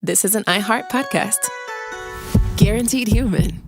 this is an iHeart podcast. Guaranteed human.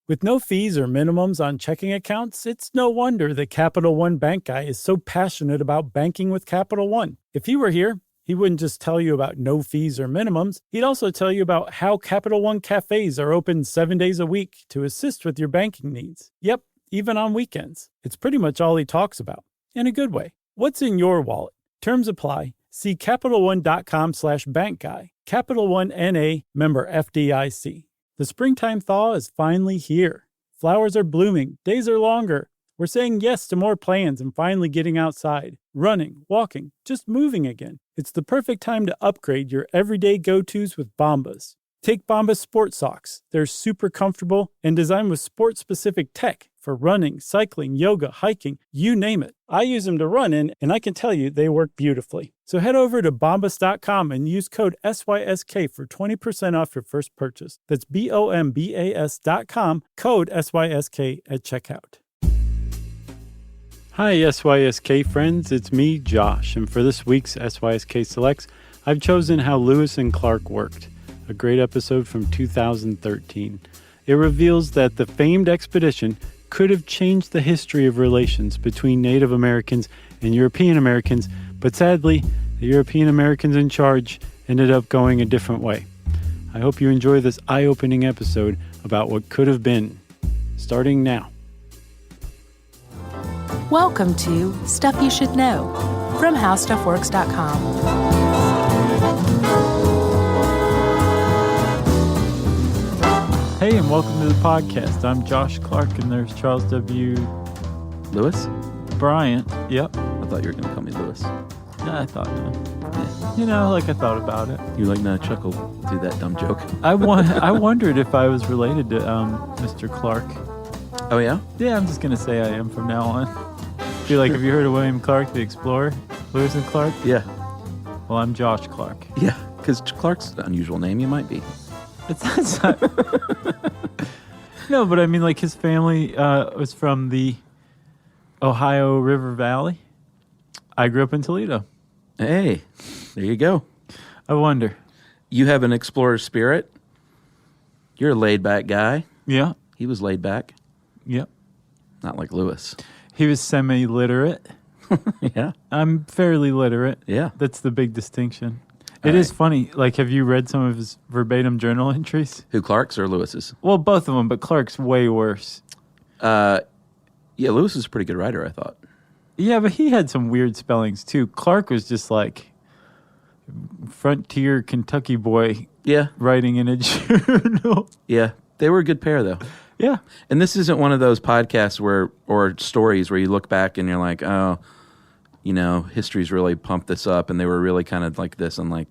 With no fees or minimums on checking accounts, it's no wonder that Capital One Bank Guy is so passionate about banking with Capital One. If he were here, he wouldn't just tell you about no fees or minimums. He'd also tell you about how Capital One cafes are open 7 days a week to assist with your banking needs. Yep, even on weekends. It's pretty much all he talks about, in a good way. What's in your wallet? Terms apply. See CapitalOne.com/bankguy. Capital One N.A., member FDIC. The springtime thaw is finally here. Flowers are blooming. Days are longer. We're saying yes to more plans and finally getting outside. Running, walking, just moving again. It's the perfect time to upgrade your everyday go-tos with Bombas. Take Bombas Sport Socks. They're super comfortable and designed with sport-specific tech for running, cycling, yoga, hiking, you name it. I use them to run in, and I can tell you they work beautifully. So head over to bombas.com and use code SYSK for 20% off your first purchase. That's BOMBAS.com, code SYSK at checkout. Hi, SYSK friends. It's me, Josh, and for this week's SYSK Selects, I've chosen How Lewis and Clark Worked, a great episode from 2013. It reveals that the famed expedition could have changed the history of relations between Native Americans and European Americans, but sadly, the European Americans in charge ended up going a different way. I hope you enjoy this eye-opening episode about what could have been, starting now. Welcome to Stuff You Should Know from HowStuffWorks.com. Hey, and welcome to the podcast. I'm Josh Clark, and there's Charles W. Lewis? Bryant. Yep. I thought you were going to call me Lewis. Yeah, I thought that. You know, I thought about it. You like not chuckle through that dumb joke. I wondered if I was related to Mr. Clark. Oh, yeah? Yeah, I'm just going to say I am from now on. Feel like, have you heard of William Clark, the explorer? Lewis and Clark? Yeah. Well, I'm Josh Clark. Yeah, because Clark's an unusual name. You might be. It's not. No, but I mean, like, his family was from the Ohio River Valley. I grew up in Toledo. Hey, there you go. I wonder. You have an explorer spirit. You're a laid-back guy. Yeah. He was laid back. Yep. Not like Lewis. He was semi-literate. Yeah. I'm fairly literate. Yeah. That's the big distinction. It is funny. Like, have you read some of his verbatim journal entries? Who, Clark's or Lewis's? Well, both of them, but Clark's way worse. Yeah, Lewis is a pretty good writer, I thought. Yeah, but he had some weird spellings, too. Clark was just like frontier Kentucky boy writing in a journal. Yeah, they were a good pair, though. Yeah. And this isn't one of those podcasts or stories where you look back and you're like, oh, you know, history's really pumped this up, and they were really kind of like this and like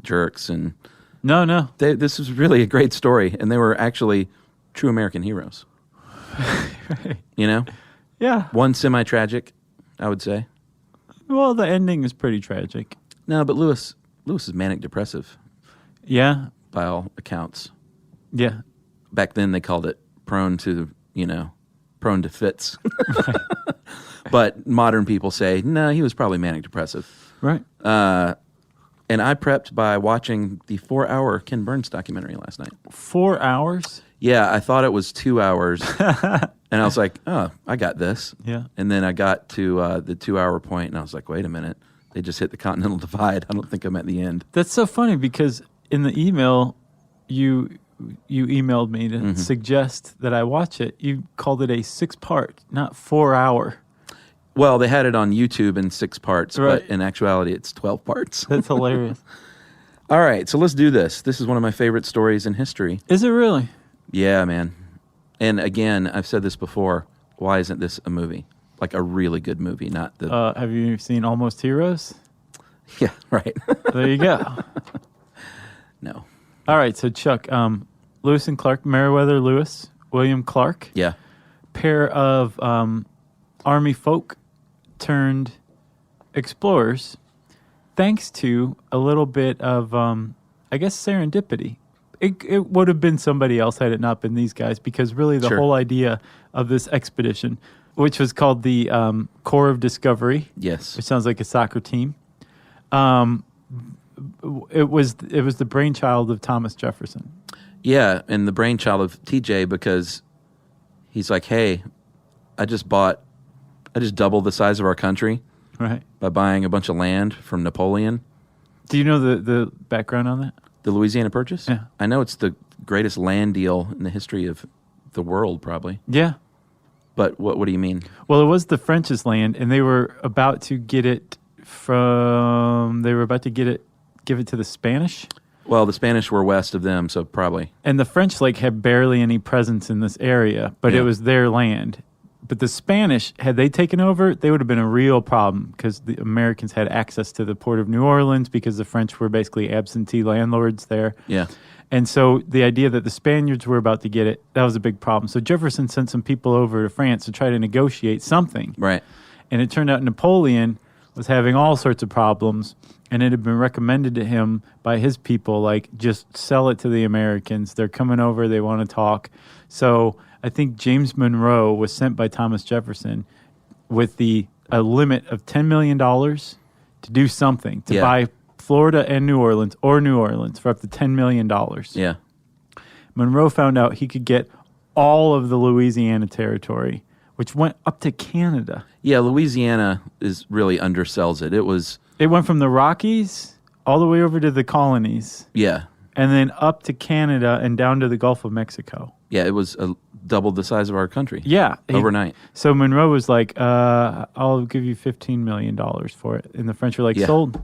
jerks. And no. This was really a great story, and they were actually true American heroes. Right. You know? Yeah. One semi-tragic, I would say. Well, the ending is pretty tragic. No, but Lewis is manic-depressive. Yeah. By all accounts. Yeah. Back then they called it prone to fits. Right. But modern people say, no, he was probably manic-depressive. Right. And I prepped by watching the 4-hour Ken Burns documentary last night. 4 hours? Yeah, I thought it was 2 hours. And I was like, oh, I got this. Yeah. And then I got to the 2-hour point, and I was like, wait a minute. They just hit the Continental Divide. I don't think I'm at the end. That's so funny because in the email you emailed me to suggest that I watch it. You called it a 6-part, not 4-hour. Well, they had it on YouTube in 6 parts, right. But in actuality, it's 12 parts. That's hilarious. All right, so let's do this. This is one of my favorite stories in history. Is it really? Yeah, man. And again, I've said this before. Why isn't this a movie? Like a really good movie, not the... have you seen Almost Heroes? Yeah, right. There you go. No. All right, so Chuck, Lewis and Clark, Meriwether Lewis, William Clark. Yeah. Pair of Army folk turned explorers, thanks to a little bit of, I guess, serendipity. It would have been somebody else had it not been these guys, because really the whole idea of this expedition, which was called the Corps of Discovery, yes, which sounds like a soccer team, it was the brainchild of Thomas Jefferson. Yeah, and the brainchild of TJ, because he's like, hey, I just doubled the size of our country Right. by buying a bunch of land from Napoleon. Do you know the background on that? The Louisiana Purchase? Yeah. I know it's the greatest land deal in the history of the world, probably. Yeah. But what do you mean? Well, it was the French's land, and they were about to give it to the Spanish. Well, the Spanish were west of them, so probably. And the French had barely any presence in this area, but Yeah. it was their land. But the Spanish, had they taken over, they would have been a real problem because the Americans had access to the port of New Orleans because the French were basically absentee landlords there. Yeah. And so the idea that the Spaniards were about to get it, that was a big problem. So Jefferson sent some people over to France to try to negotiate something. Right. And it turned out Napoleon was having all sorts of problems, and it had been recommended to him by his people, just sell it to the Americans. They're coming over. They want to talk. So I think James Monroe was sent by Thomas Jefferson with a limit of $10 million to do something, to buy Florida and New Orleans for up to $10 million. Yeah. Monroe found out he could get all of the Louisiana territory, which went up to Canada. Yeah, Louisiana really undersells it. It went from the Rockies all the way over to the colonies. Yeah. And then up to Canada and down to the Gulf of Mexico. Yeah, it was double the size of our country. Yeah. Overnight. So Monroe was like, I'll give you $15 million for it. And the French were like, sold.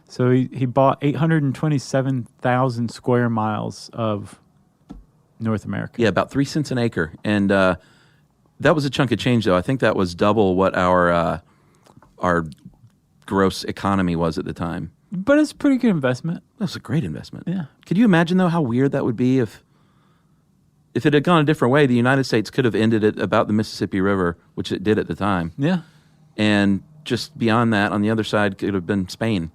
So he bought 827,000 square miles of North America. Yeah, about 3 cents an acre. And that was a chunk of change, though. I think that was double what our gross economy was at the time. But it's a pretty good investment. That was a great investment. Yeah. Could you imagine, though, how weird that would be if it had gone a different way? The United States could have ended it about the Mississippi River, which it did at the time. Yeah. And just beyond that, on the other side, could have been Spain.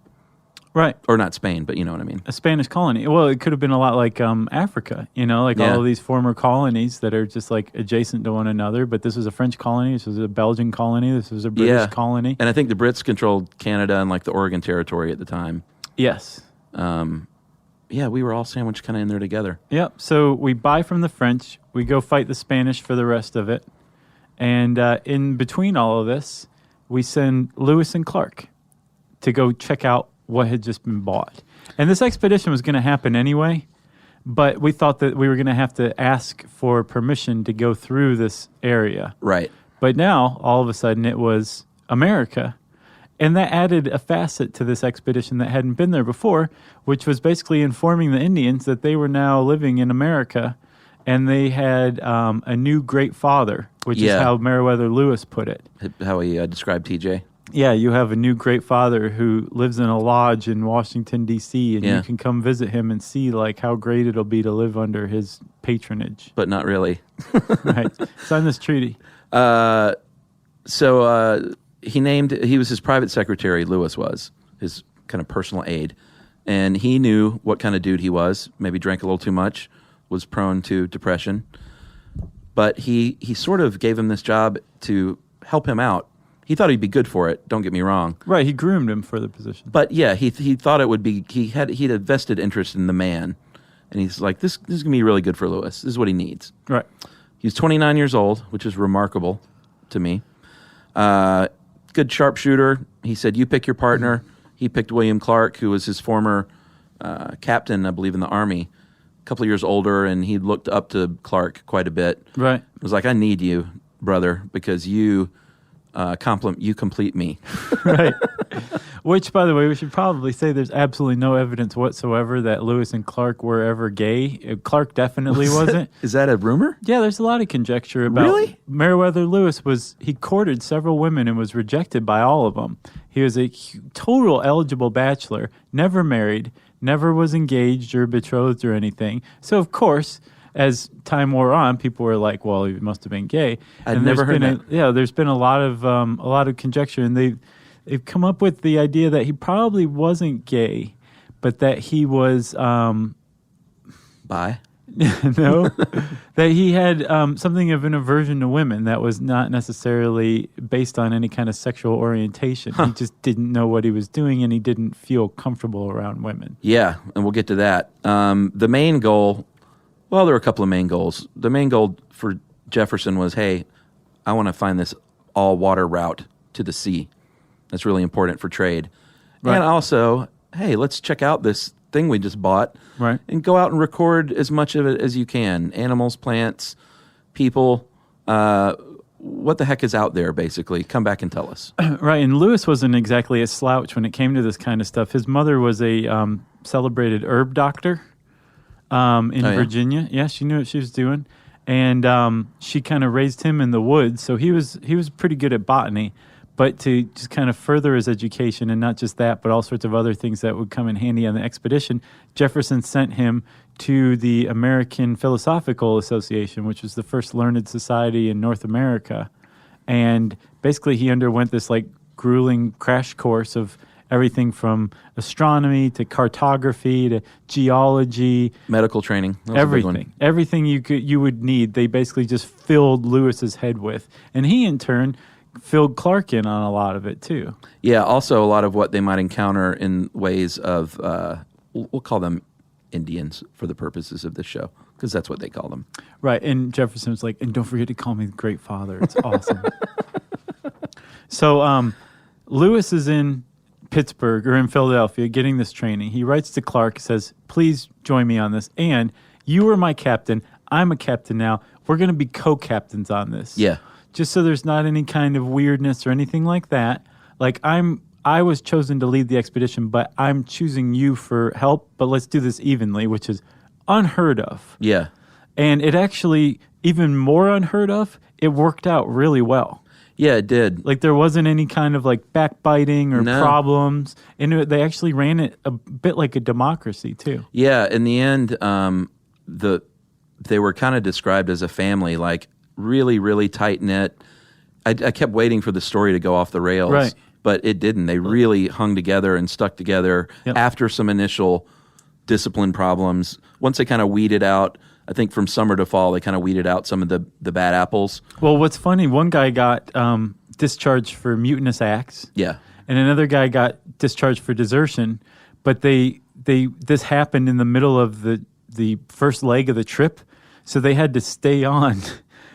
Right. Or not Spain, but you know what I mean. A Spanish colony. Well, it could have been a lot like Africa, all of these former colonies that are just adjacent to one another. But this was a French colony. This was a Belgian colony. This was a British colony. And I think the Brits controlled Canada and the Oregon Territory at the time. Yes. Yeah, we were all sandwiched kind of in there together. Yep. So we buy from the French. We go fight the Spanish for the rest of it. And in between all of this, we send Lewis and Clark to go check out what had just been bought. And this expedition was going to happen anyway, but we thought that we were going to have to ask for permission to go through this area. Right. But now, all of a sudden, it was America. And that added a facet to this expedition that hadn't been there before, which was basically informing the Indians that they were now living in America, and they had a new great father, which is how Meriwether Lewis put it. How he described TJ. Yeah, you have a new great father who lives in a lodge in Washington, D.C., and you can come visit him and see like how great it'll be to live under his patronage. But not really. Right. Sign this treaty. So he was his private secretary, Lewis was, his kind of personal aide. And he knew what kind of dude he was, maybe drank a little too much, was prone to depression. But he sort of gave him this job to help him out. He thought he'd be good for it, don't get me wrong. Right, he groomed him for the position. But yeah, he thought it would be, he had a vested interest in the man. And he's like, this is going to be really good for Lewis. This is what he needs. Right. He was 29 years old, which is remarkable to me. Good sharpshooter. He said, you pick your partner. He picked William Clark, who was his former captain, I believe, in the Army. A couple of years older, and he looked up to Clark quite a bit. Right. It was like, I need you, brother, because you complete me. Right. Which, by the way, we should probably say there's absolutely no evidence whatsoever that Lewis and Clark were ever gay. Clark definitely wasn't. Is that a rumor? Yeah, there's a lot of conjecture about. Really? Meriwether Lewis he courted several women and was rejected by all of them. He was a total eligible bachelor, never married, never was engaged or betrothed or anything. So, of course, as time wore on, people were like, well, he must have been gay. I'd never heard that. There's been a lot of conjecture, and they've come up with the idea that he probably wasn't gay, but that he was bi. No, that he had something of an aversion to women that was not necessarily based on any kind of sexual orientation. He just didn't know what he was doing, and he didn't feel comfortable around women. Yeah, and we'll get to that. The main goal, well, there were a couple of main goals. The main goal for Jefferson was, hey, I want to find this all-water route to the sea. That's really important for trade. Right. And also, hey, let's check out this thing we just bought, right, and go out and record as much of it as you can. Animals, plants, people, what the heck is out there, basically. Come back and tell us. Right, and Lewis wasn't exactly a slouch when it came to this kind of stuff. His mother was a celebrated herb doctor in Virginia. Yeah, she knew what she was doing. And she kind of raised him in the woods, so he was pretty good at botany. But to just kind of further his education, and not just that, but all sorts of other things that would come in handy on the expedition, Jefferson sent him to the American Philosophical Association, which was the first learned society in North America. And basically he underwent this like grueling crash course of everything from astronomy to cartography to geology, medical training, everything you would need. They basically just filled Lewis's head with, and he in turn filled Clark in on a lot of it too. Yeah, also a lot of what they might encounter in ways of we'll call them Indians for the purposes of this show, because that's what they call them. Right, and Jefferson was like, and don't forget to call me the Great Father. It's awesome. So Lewis is in Pittsburgh or in Philadelphia getting this training. He writes to Clark, says, please join me on this. And you were my captain. I'm a captain now. We're going to be co-captains on this. Yeah. Just so there's not any kind of weirdness or anything like that. Like I was chosen to lead the expedition, but I'm choosing you for help, but let's do this evenly, which is unheard of. Yeah. And it actually, even more unheard of, it worked out really well. Yeah, it did. Like there wasn't any kind of like backbiting or problems. And they actually ran it a bit like a democracy too. Yeah, in the end, they were kind of described as a family, like really, really tight-knit. I kept waiting for the story to go off the rails, right, but it didn't. They really hung together and stuck together after some initial discipline problems. Once they kind of weeded out, I think from summer to fall, they kind of weeded out some of the bad apples. Well, what's funny, one guy got discharged for mutinous acts. Yeah. And another guy got discharged for desertion. But this happened in the middle of the first leg of the trip, so they had to stay on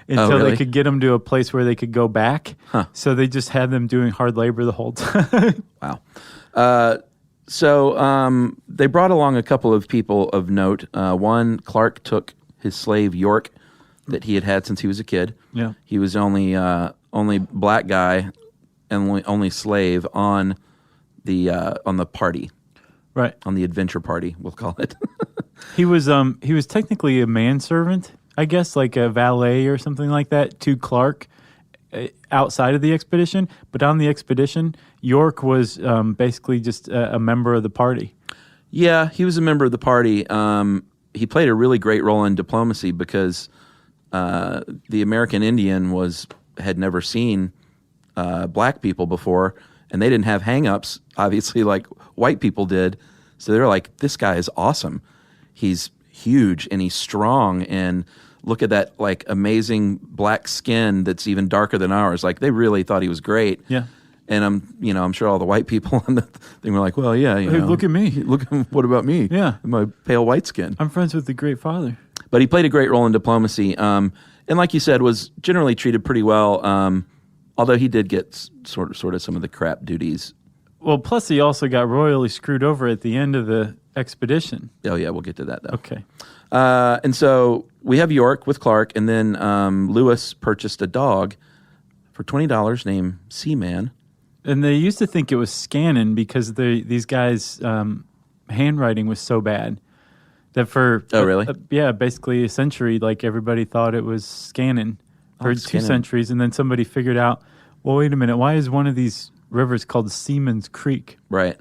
until they could get them to a place where they could go back. Huh. So they just had them doing hard labor the whole time. Wow. So they brought along a couple of people of note. One, Clark took his slave York that he had had since he was a kid. Yeah. He was only black guy and only slave on the party. Right. On the adventure party, we'll call it. He was technically a manservant, I guess, like a valet or something like that to Clark outside of the expedition. But on the expedition, York was basically just a member of the party. Yeah, he was a member of the party. He played a really great role in diplomacy because the American Indian had never seen black people before, and they didn't have hang-ups, obviously, like white people did. So they were like, this guy is awesome. He's huge, and he's strong, and look at that like amazing black skin that's even darker than ours. Like they really thought he was great. Yeah. And I'm sure all the white people on the thing were like, well, yeah, hey, look at me. What about me? Yeah. My pale white skin. I'm friends with the Great Father. But he played a great role in diplomacy. And like you said, was generally treated pretty well. Although he did get sort of some of the crap duties. Well, plus he also got royally screwed over at the end of the expedition. Oh yeah, we'll get to that though. Okay. And so we have York with Clark, and then Lewis purchased a dog for $20 named Seaman. And they used to think it was Scannon because these guys' handwriting was so bad that for basically a century, like everybody thought it was Scannon for 2 centuries, and then somebody figured out, well, wait a minute, why is one of these rivers called Seaman's Creek? Right.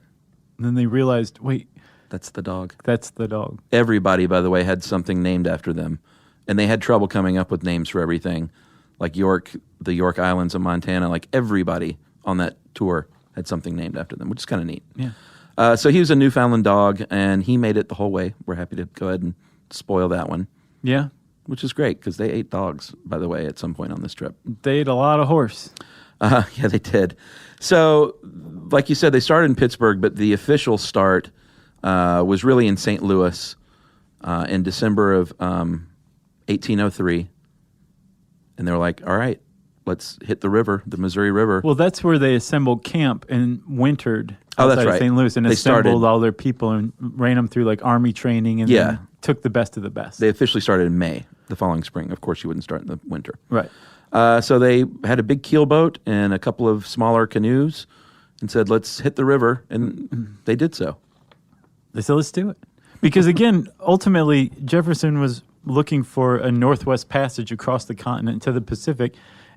And then they realized, wait, that's the dog. That's the dog. Everybody, by the way, had something named after them, and they had trouble coming up with names for everything, like York, the York Islands of Montana. Like everybody on that tour had something named after them, which is kind of neat. Yeah. So he was a Newfoundland dog, and he made it the whole way. We're happy to go ahead and spoil that one. Yeah. which is great because they ate dogs, by the way, at some point on this trip. They ate a lot of horse. Yeah, they did. So, like you said, they started in Pittsburgh, but the official start was really in St. Louis in December of 1803. And they were like, all right, let's hit the river, the Missouri River. Well, that's where they assembled camp and wintered Oh, that's outside of right. St. Louis and They assembled started- all their people and ran them through like army training and Yeah. then took the best of the best. They officially started in May, the following spring. Of course, you wouldn't start in the winter. Right. So they had a big keelboat and a couple of smaller canoes and said, let's hit the river. And they did so. They said, let's do it. Because again, ultimately, Jefferson was looking for a northwest passage across the continent to the Pacific,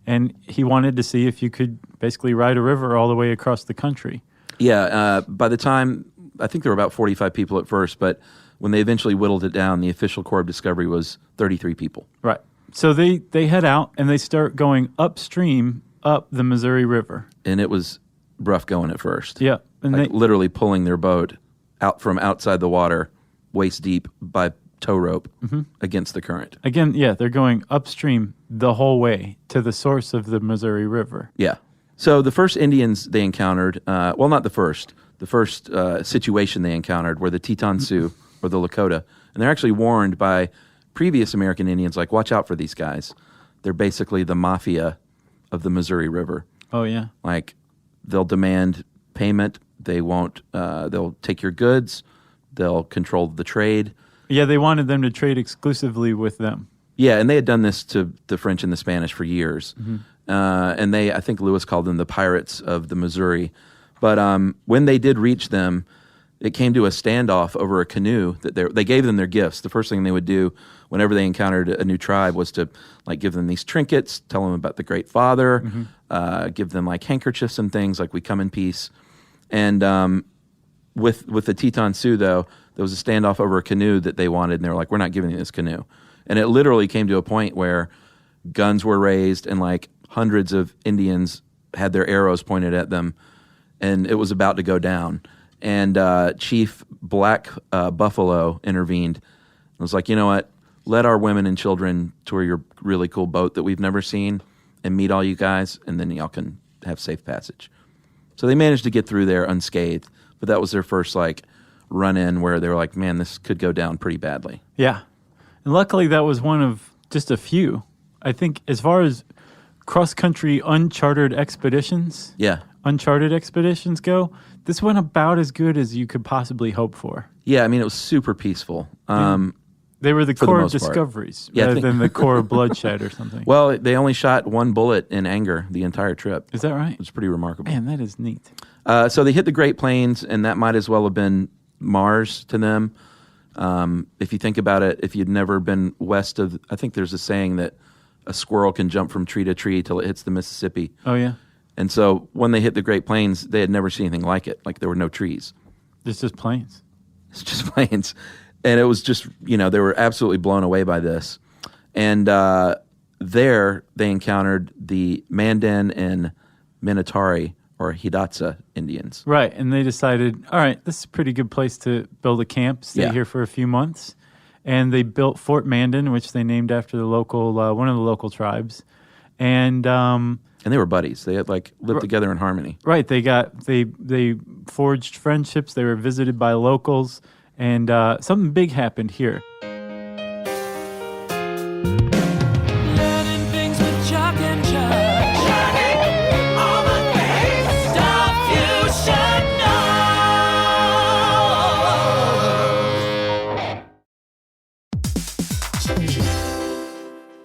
and he wanted to see if you could basically ride a river all the way across the country. Yeah, by the time, I think there were about 45 people at first, but when they eventually whittled it down, the official Corps of Discovery was 33 people. Right. So they head out and they start going upstream up the Missouri River. And it was rough going at first. Yeah. And Like they literally pulling their boat out from outside the water, waist deep by tow rope against the current. again, yeah, they're going upstream the whole way to the source of the Missouri River. Yeah. So the first Indians they encountered, well, not the first. The first situation they encountered were the Teton Sioux or the Lakota. And they're actually warned by previous American Indians, like, watch out for these guys. They're basically the mafia of the Missouri River. Oh, yeah. Like, they'll demand payment. They won't, they'll take your goods. They'll control the trade. Yeah, they wanted them to trade exclusively with them. Yeah, and they had done this to the French and the Spanish for years. And they, I think Lewis called them the pirates of the Missouri. But when they did reach them, it came to a standoff over a canoe. That they gave them their gifts. The first thing they would do whenever they encountered a new tribe was to like give them these trinkets, tell them about the Great Father, give them like handkerchiefs and things like we come in peace. And with the Teton Sioux, though, there was a standoff over a canoe that they wanted, and they were like, we're not giving you this canoe. And it literally came to a point where guns were raised and like hundreds of Indians had their arrows pointed at them, and it was about to go down. And Chief Black Buffalo intervened and was like, you know what? Let our women and children tour your really cool boat that we've never seen and meet all you guys, and then y'all can have safe passage. So they managed to get through there unscathed, but that was their first like run-in where they were like, man, this could go down pretty badly. Yeah. And luckily that was one of just a few. I think as far as cross-country uncharted expeditions go, this went about as good as you could possibly hope for. Yeah, I mean, it was super peaceful. They were the For the core of most part. discoveries Yeah, I rather think- than the core of bloodshed or something. Well, they only shot one bullet in anger the entire trip. Is that right? It was pretty remarkable. Man, that is neat. So they hit the Great Plains, and that might as well have been Mars to them. If you think about it, if you'd never been west of, I think there's a saying that a squirrel can jump from tree to tree till it hits the Mississippi. Oh, yeah? And so when they hit the Great Plains, they had never seen anything like it. Like there were no trees. It's just plains. It's just plains. And it was just, you know, they were absolutely blown away by this. And there they encountered the Mandan and Minatari or Hidatsa Indians. Right, and they decided, all right, this is a pretty good place to build a camp, stay Yeah. here for a few months. And they built Fort Mandan, which they named after the local one of the local tribes. And they were buddies. They had like lived together in harmony. right, they forged friendships. They were visited by locals, and something big happened here. Learning things with Chuck and Chuck. Learning all the things, stuff you should know.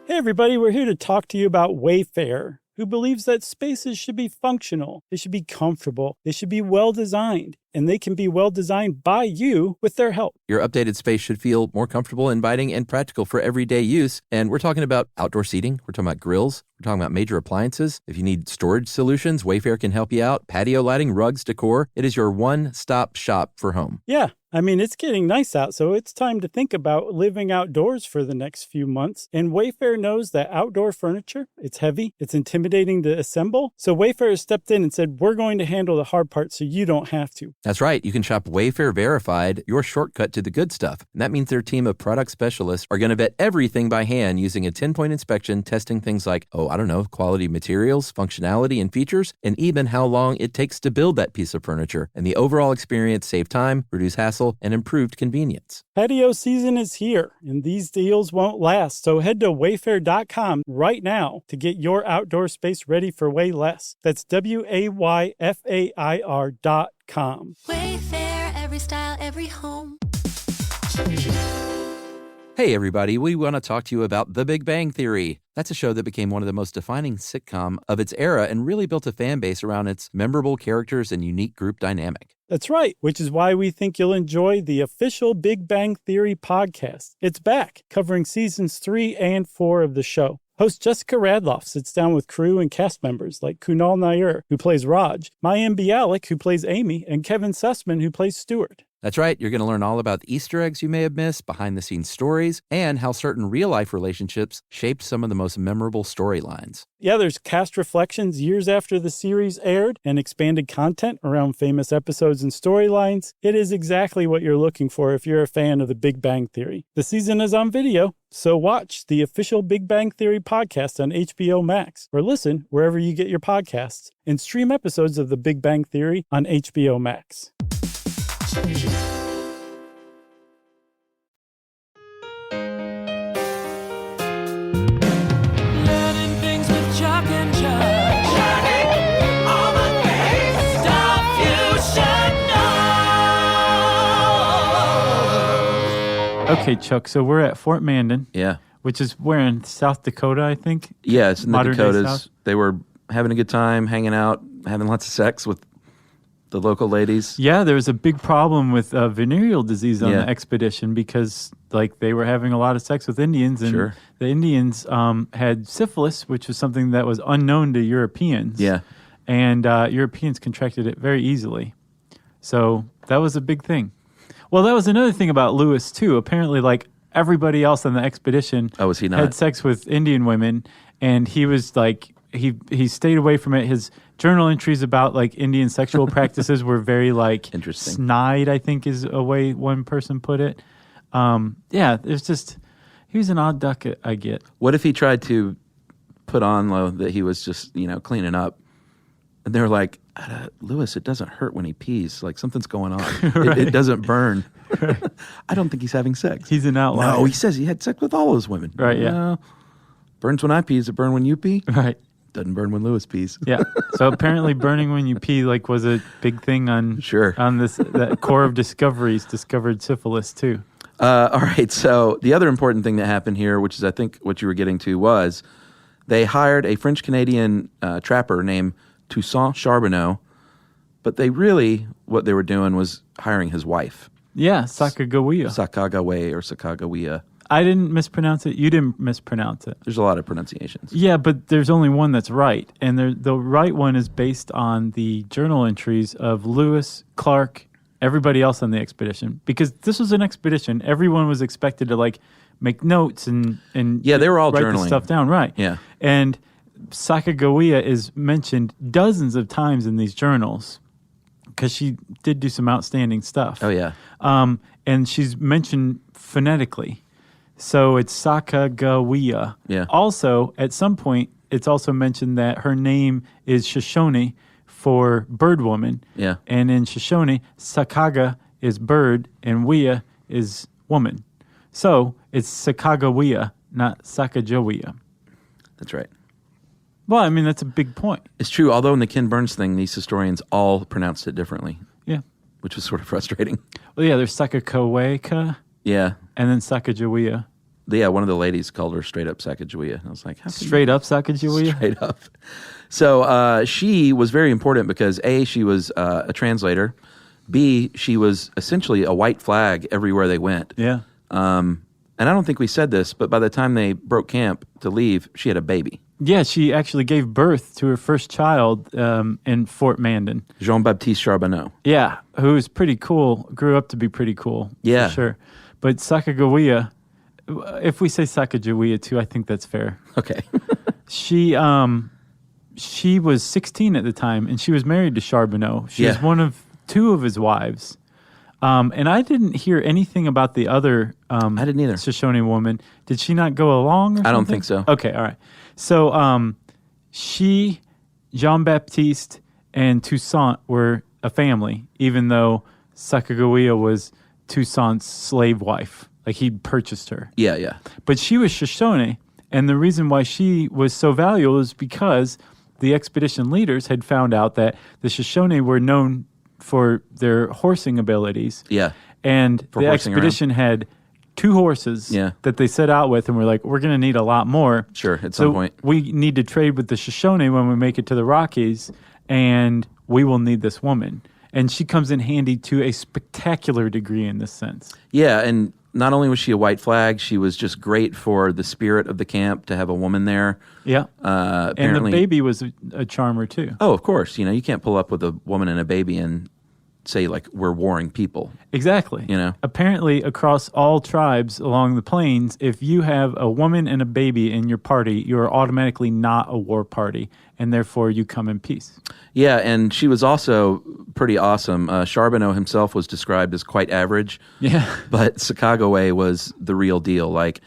Hey everybody, we're here to talk to you about Wayfair, who believes that spaces should be functional, they should be comfortable, they should be well designed, and they can be well designed by you with their help. Your updated space should feel more comfortable, inviting, and practical for everyday use. And we're talking about outdoor seating. We're talking about grills. We're talking about major appliances. If you need storage solutions, Wayfair can help you out. Patio lighting, rugs, decor. It is your one-stop shop for home. Yeah, I mean, it's getting nice out, so it's time to think about living outdoors for the next few months. And Wayfair knows that outdoor furniture, it's heavy, it's intimidating to assemble. So Wayfair has stepped in and said, we're going to handle the hard part so you don't have to. That's right. You can shop Wayfair Verified, your shortcut to the good stuff. And that means their team of product specialists are going to vet everything by hand using a 10-point inspection, testing things like, quality materials, functionality, and features, and even how long it takes to build that piece of furniture. And the overall experience save time, reduce hassle, and improved convenience. Patio season is here, and these deals won't last. So head to wayfair.com right now to get your outdoor space ready for way less. That's WAYFAIR.com. Wayfair, every style, every home. Hey everybody, we want to talk to you about The Big Bang Theory. That's a show that became one of the most defining sitcom of its era and really built a fan base around its memorable characters and unique group dynamic. That's right, which is why we think you'll enjoy the official Big Bang Theory podcast. It's back, covering seasons 3 and 4 of the show. Host Jessica Radloff sits down with crew and cast members like Kunal Nair, who plays Raj, Mayim Bialik, who plays Amy, and Kevin Sussman, who plays Stuart. That's right. You're going to learn all about the Easter eggs you may have missed, behind-the-scenes stories, and how certain real-life relationships shaped some of the most memorable storylines. Yeah, there's cast reflections years after the series aired and expanded content around famous episodes and storylines. It is exactly what you're looking for if you're a fan of the Big Bang Theory. The season is on video, so watch the official Big Bang Theory podcast on HBO Max, or listen wherever you get your podcasts, and stream episodes of the Big Bang Theory on HBO Max. Learning things with Chuck and Chuck. Johnny, all the things, stuff you should know. Okay, Chuck, so we're at Fort Mandan. Yeah. Which is where in South Dakota, I think? Yeah, it's in the Modern day Dakotas. South? They were having a good time, hanging out, having lots of sex with the local ladies. Yeah, there was a big problem with venereal disease on Yeah. the expedition because, they were having a lot of sex with Indians, and Sure. the Indians had syphilis, which was something that was unknown to Europeans. Yeah. And Europeans contracted it very easily. So that was a big thing. Well, that was another thing about Lewis, too. Apparently, everybody else on the expedition Oh, was he not? had sex with Indian women, and he was he stayed away from it. His journal entries about Indian sexual practices were very Interesting. snide, I think is a way one person put it. It's just he was an odd duck, I get. What if he tried to put on that he was just, cleaning up? And they were like, Lewis, it doesn't hurt when he pees. Something's going on. It doesn't burn. I don't think he's having sex. He's an outlier. No, he says he had sex with all those women. Right, yeah. No. Burns when I pee. Does it burn when you pee? Right. Doesn't burn when Lewis pees. Yeah. So apparently burning when you pee was a big thing on Sure. on that Corps of Discoveries discovered syphilis too. All right. So the other important thing that happened here, which is I think what you were getting to, was they hired a French-Canadian trapper named Toussaint Charbonneau, but what they were doing was hiring his wife. Yeah, Sacagawea. Sacagawea or Sacagawea. I didn't mispronounce it. You didn't mispronounce it. There's a lot of pronunciations. Yeah, but there's only one that's right. And the right one is based on the journal entries of Lewis, Clark, everybody else on the expedition. Because this was an expedition. Everyone was expected to make notes and Yeah, they were all write journaling. the stuff down. Right. Yeah. And Sacagawea is mentioned dozens of times in these journals because she did do some outstanding stuff. Oh, yeah. And she's mentioned phonetically. So it's Sacagawea. Yeah. Also, at some point, it's also mentioned that her name is Shoshone for bird woman. Yeah. And in Shoshone, Sakaga is bird and Wea is woman. So it's Sacagawea, not Sacagawea. That's right. Well, I mean, that's a big point. It's true, although in the Ken Burns thing, these historians all pronounced it differently, Yeah. which was sort of frustrating. Well, yeah, there's Sakakaweka Yeah. and then Sacagawea. Yeah, one of the ladies called her straight up Sacagawea. I was like, how can Straight up Sacagawea? Straight up. So she was very important because A, she was a translator. B, she was essentially a white flag everywhere they went. Yeah. And I don't think we said this, but by the time they broke camp to leave, she had a baby. Yeah, she actually gave birth to her first child in Fort Mandan. Jean-Baptiste Charbonneau. Yeah, who was pretty cool. Grew up to be pretty cool. Yeah. For sure. But Sacagawea, if we say Sacagawea too, I think that's fair. Okay. She was 16 at the time, and she was married to Charbonneau. She was one of two of his wives. And I didn't hear anything about the other I didn't either. Shoshone woman. Did she not go along or something? I don't think so. Okay, all right. So she, Jean-Baptiste, and Toussaint were a family, even though Sacagawea was Toussaint's slave wife. Like, he'd purchased her. Yeah, yeah. But she was Shoshone, and the reason why she was so valuable is because the expedition leaders had found out that the Shoshone were known for their horsing abilities. Yeah. And For the horsing expedition had 2 horses that they set out with, and we're like, we're going to need a lot more. Sure, at some point. We need to trade with the Shoshone when we make it to the Rockies, and we will need this woman. And she comes in handy to a spectacular degree in this sense. Yeah, and not only was she a white flag, she was just great for the spirit of the camp to have a woman there. Yeah. And the Apparently, baby was a charmer, too. Oh, of course. You know, you can't pull up with a woman and a baby and say, like, we're warring people. Exactly. You know? Apparently, across all tribes along the plains, if you have a woman and a baby in your party, you are automatically not a war party, and therefore you come in peace. Yeah, and she was also pretty awesome. Charbonneau himself was described as quite average. Yeah. But Sacagawea was the real deal, like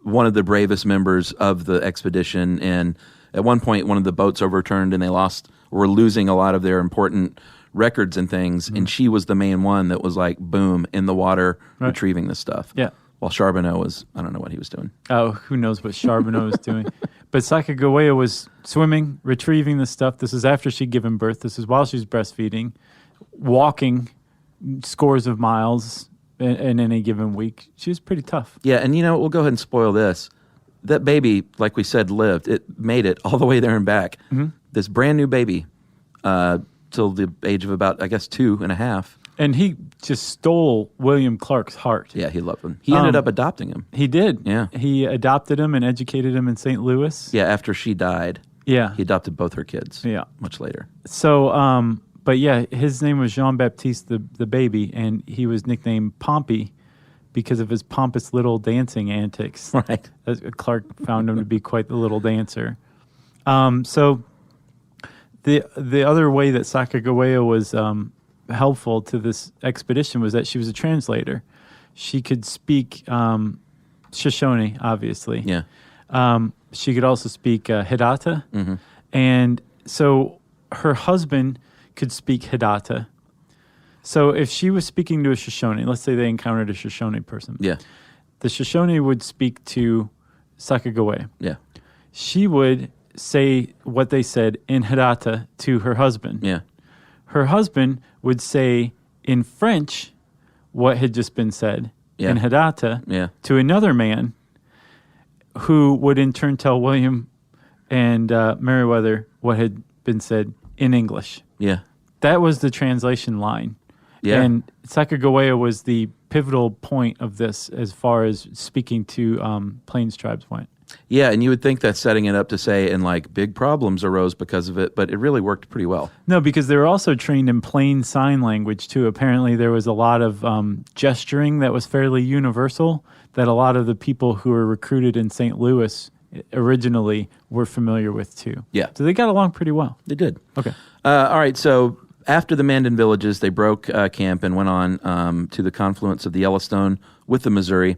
one of the bravest members of the expedition. And at one point, one of the boats overturned, and they were losing a lot of their important records and things, and she was the main one that was like, boom, in the water, retrieving this stuff. Yeah. While Charbonneau was, I don't know what he was doing. Oh, who knows what Charbonneau was doing. But Sacagawea was swimming, retrieving this stuff. This is after she'd given birth. This is while she was breastfeeding, walking scores of miles in any given week. She was pretty tough. Yeah, and you know, we'll go ahead and spoil this. That baby, like we said, lived. It made it all the way there and back. Mm-hmm. This brand new baby, till the age of about, I guess, 2.5. And he just stole William Clark's heart. Yeah, he loved him. He ended up adopting him. He did. Yeah. He adopted him and educated him in St. Louis. Yeah, after she died. Yeah. He adopted both her kids. Yeah. Much later. So, but yeah, his name was Jean-Baptiste the baby, and he was nicknamed Pompey because of his pompous little dancing antics. Right. Clark found him to be quite the little dancer. So the other way that Sacagawea was helpful to this expedition was that she was a translator. She could speak Shoshone, obviously. Yeah. She could also speak Hidatsa. Mm-hmm. And so her husband could speak Hidatsa. So if she was speaking to a Shoshone, let's say they encountered a Shoshone person. Yeah. The Shoshone would speak to Sacagawea. Yeah. She would say what they said in Hidatsa to her husband. Yeah. Her husband would say in French what had just been said in Hidatsa to another man who would in turn tell William and Meriwether what had been said in English. Yeah. That was the translation line. Yeah. And Sacagawea was the pivotal point of this as far as speaking to Plains tribes went. Yeah, and you would think that's setting it up to say, and like big problems arose because of it, but it really worked pretty well. No, because they were also trained in plain sign language too. Apparently there was a lot of gesturing that was fairly universal that a lot of the people who were recruited in St. Louis originally were familiar with too. Yeah. So they got along pretty well. They did. Okay. All right, so after the Mandan villages, they broke camp and went on to the confluence of the Yellowstone with the Missouri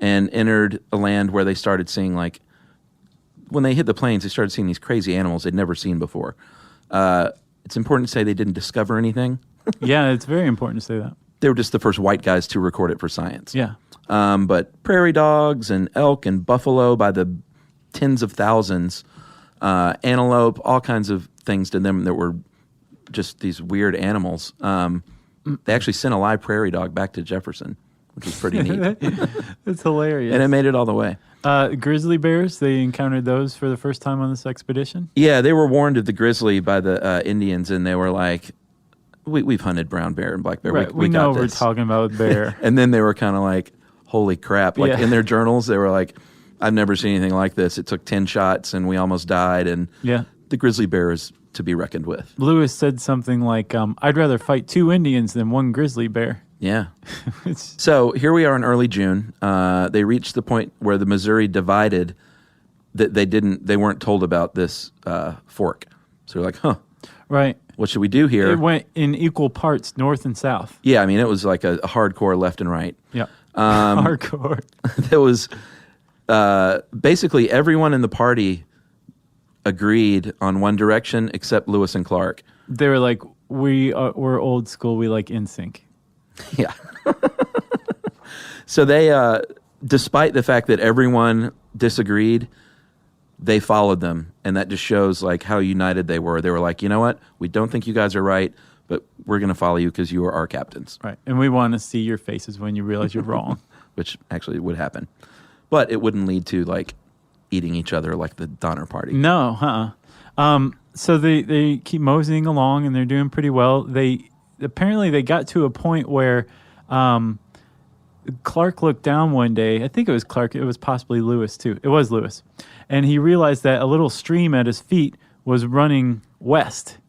and entered a land where they started seeing, like, when they hit the plains, they started seeing these crazy animals they'd never seen before. It's important to say they didn't discover anything. Yeah, it's very important to say that. They were just the first white guys to record it for science. Yeah. But prairie dogs and elk and buffalo by the tens of thousands, antelope, all kinds of things to them that were just these weird animals. They actually sent a live prairie dog back to Jefferson, which was pretty neat. It's hilarious. And it made it all the way. Grizzly bears, they encountered those for the first time on this expedition? Yeah, they were warned of the grizzly by the Indians, and they were like, we've hunted brown bear and black bear. Right, we know got we're this. talking about bear. And then they were kind of like, holy crap. Like in their journals, they were like, I've never seen anything like this. It took 10 shots and we almost died. And the grizzly bear is to be reckoned with. Lewis said something like, I'd rather fight 2 Indians than 1 grizzly bear. Yeah. So here we are in early June. They reached the point where the Missouri divided. That they weren't told about this fork. So they're like, huh. Right. What should we do here? It went in equal parts, north and south. Yeah, I mean, it was like a hardcore left and right. Yeah. Hardcore. There was basically everyone in the party agreed on one direction except Lewis and Clark. They were like, we're old school. We like NSYNC. Yeah. So they, despite the fact that everyone disagreed, they followed them, and that just shows like how united they were. They were like, you know what? We don't think you guys are right, but we're going to follow you because you are our captains. Right, and we want to see your faces when you realize you're wrong. Which actually would happen. But it wouldn't lead to like eating each other like the Donner Party. No, so they keep moseying along, and they're doing pretty well. They got to a point where Clark looked down one day. I think it was Clark. It was possibly Lewis, too. It was Lewis. And he realized that a little stream at his feet was running west.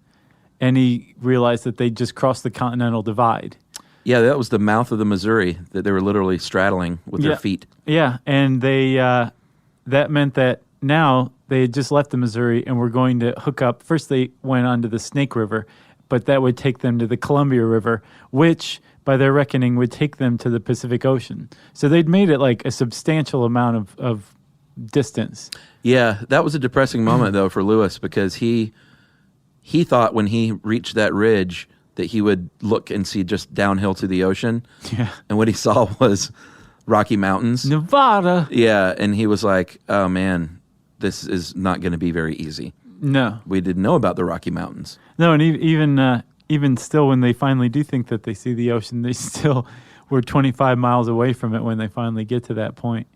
And he realized that they just crossed the Continental Divide. Yeah, that was the mouth of the Missouri that they were literally straddling with their feet. Yeah, and they that meant that now they had just left the Missouri and were going to hook up. First, they went onto the Snake River, but that would take them to the Columbia River, which, by their reckoning, would take them to the Pacific Ocean. So they'd made it like a substantial amount of distance. Yeah, that was a depressing moment, though, for Lewis, because he thought when he reached that ridge that he would look and see just downhill to the ocean. Yeah. And what he saw was Rocky Mountains. Nevada. Yeah, and he was like, oh, man, this is not going to be very easy. No. We didn't know about the Rocky Mountains. No, and even still, when they finally do think that they see the ocean, they still were 25 miles away from it when they finally get to that point.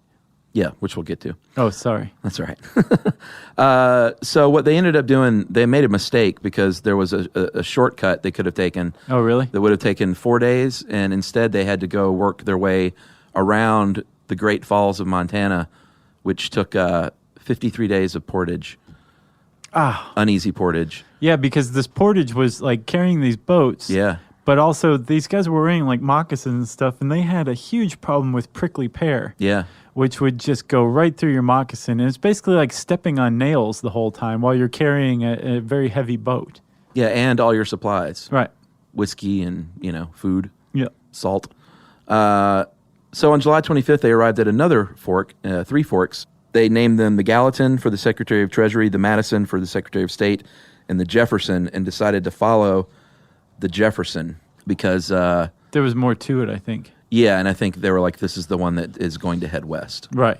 Yeah, which we'll get to. Oh, sorry. That's all right. So what they ended up doing, they made a mistake because there was a shortcut they could have taken. Oh, really? That would have taken 4 days, and instead they had to go work their way around the Great Falls of Montana, which took 53 days of portage. Uneasy portage. Yeah, because this portage was like carrying these boats. Yeah. But also, these guys were wearing like moccasins and stuff, and they had a huge problem with prickly pear. Yeah. Which would just go right through your moccasin. And it's basically like stepping on nails the whole time while you're carrying a very heavy boat. Yeah, and all your supplies. Right. Whiskey and, food. Yeah. Salt. So on July 25th, they arrived at another fork, 3 forks. They named them the Gallatin for the Secretary of Treasury, the Madison for the Secretary of State, and the Jefferson, and decided to follow the Jefferson because... there was more to it, I think. Yeah, and I think they were like, this is the one that is going to head west. Right.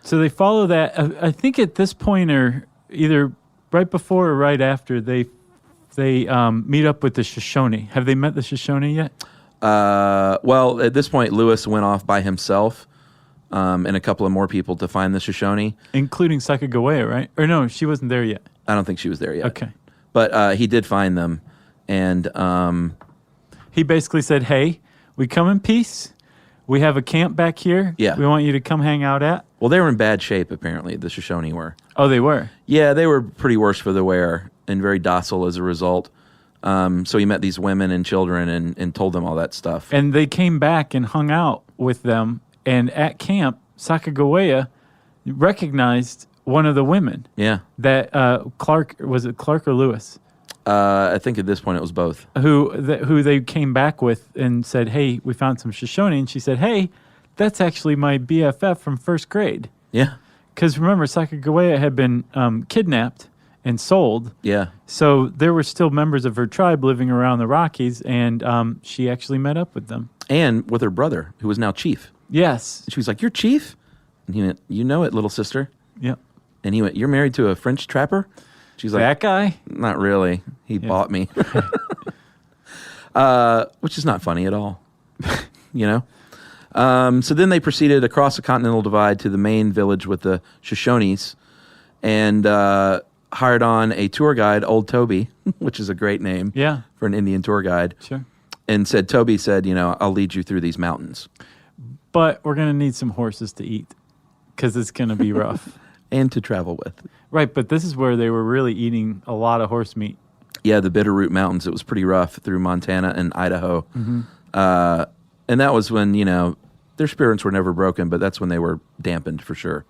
So they follow that. I think at this point, or either right before or right after, they meet up with the Shoshone. Have they met the Shoshone yet? Well, at this point, Lewis went off by himself and a couple of more people to find the Shoshone. Including Sacagawea, right? Or no, she wasn't there yet. I don't think she was there yet. Okay. But he did find them, and... he basically said, hey... we come in peace. We have a camp back here. Yeah. We want you to come hang out at. Well, they were in bad shape, apparently, the Shoshone were. Oh, they were? Yeah, they were pretty worse for the wear and very docile as a result. So he met these women and children and told them all that stuff. And they came back and hung out with them. And at camp, Sacagawea recognized one of the women. Yeah. That Clark, was it Clark or Lewis? I think at this point it was both. Who they came back with and said, hey, we found some Shoshone. And she said, hey, that's actually my BFF from first grade. Yeah. Because remember, Sacagawea had been kidnapped and sold. Yeah. So there were still members of her tribe living around the Rockies, and she actually met up with them. And with her brother, who was now chief. Yes. And she was like, you're chief? And he went, you know it, little sister. Yep. And he went, you're married to a French trapper? She's like, that guy? Not really. He bought me. Which is not funny at all. So then they proceeded across the Continental Divide to the main village with the Shoshones and hired on a tour guide, Old Toby, which is a great name for an Indian tour guide. Sure. And Toby said, I'll lead you through these mountains. But we're going to need some horses to eat. because it's going to be rough. and to travel with. Right, but this is where they were really eating a lot of horse meat. Yeah, the Bitterroot Mountains. It was pretty rough through Montana and Idaho. Mm-hmm. And that was when, their spirits were never broken, but that's when they were dampened for sure.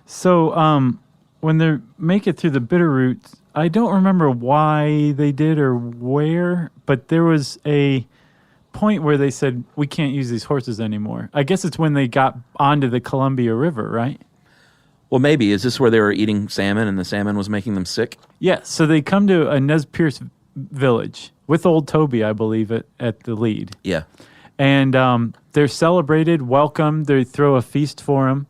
So when they make it through the Bitterroot, I don't remember why they did or where, but there was a point where they said, we can't use these horses anymore. I guess it's when they got onto the Columbia River, right? Well, maybe. Is this where they were eating salmon and the salmon was making them sick? Yeah, so they come to a Nez Perce village with old Toby, I believe, at the lead. Yeah. And they're celebrated, welcomed, they throw a feast for him,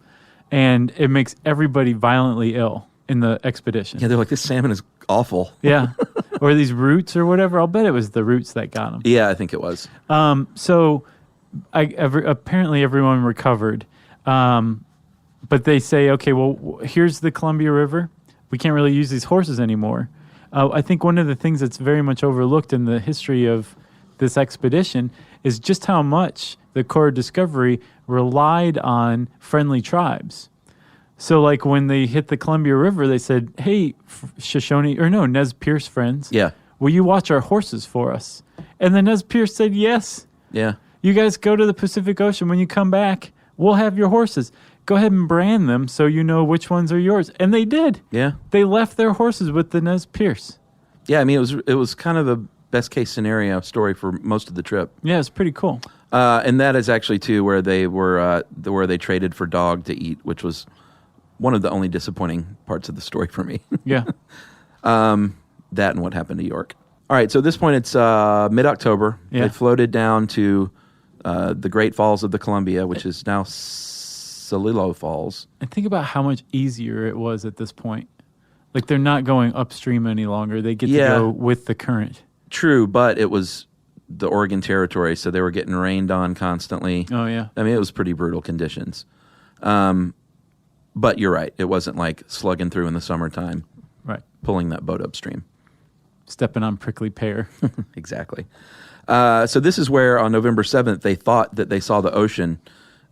and it makes everybody violently ill in the expedition. Yeah, they're like, this salmon is awful. Yeah. Or these roots or whatever. I'll bet it was the roots that got them. Yeah, I think it was. So apparently everyone recovered. But they say, okay, well, here's the Columbia River. We can't really use these horses anymore. I think one of the things that's very much overlooked in the history of this expedition is just how much the Corps of Discovery relied on friendly tribes. So, like, when they hit the Columbia River, they said, hey, Nez Perce friends, Yeah. will you watch our horses for us? And the Nez Perce said, yes. Yeah. You guys go to the Pacific Ocean. When you come back, we'll have your horses. Go ahead and brand them so you know which ones are yours. And they did. Yeah. They left their horses with the Nez Perce. Yeah, I mean, it was kind of the best case scenario story for most of the trip. Yeah, it's pretty cool. And that is actually, too, where they were, where they traded for dog to eat, which was one of the only disappointing parts of the story for me. Yeah. That and what happened to York. All right, so at this point, it's mid-October. Yeah. They floated down to the Great Falls of the Columbia, which is now Celilo Falls. And think about how much easier it was at this point. Like, they're not going upstream any longer. They get to go with the current. True, but it was the Oregon Territory, so they were getting rained on constantly. Oh, yeah. I mean, it was pretty brutal conditions. But you're right. It wasn't like slugging through in the summertime, Right. pulling that boat upstream. Stepping on prickly pear. Exactly. So this is where on November 7th, they thought that they saw the ocean.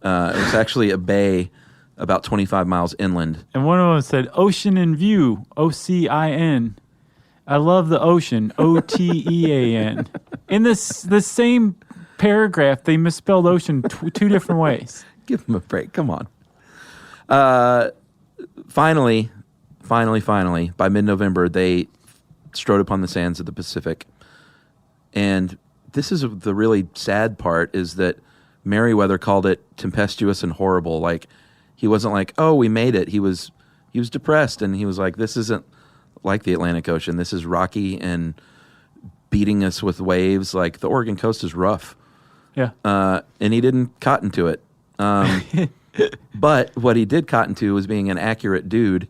It was actually a bay about 25 miles inland. And one of them said, ocean in view, O-C-I-N. I love the ocean, O-T-E-A-N. In the same paragraph, they misspelled ocean two different ways. Give them a break. Come on. Finally, by mid-November, they strode upon the sands of the Pacific. And this is the really sad part, is that Merriweather called it tempestuous and horrible. Like, he wasn't like, oh, we made it. He was depressed, and he was like, this isn't like the Atlantic Ocean. This is rocky and beating us with waves. Like, the Oregon coast is rough. Yeah. And he didn't cotton to it. But what he did cotton to was being an accurate dude.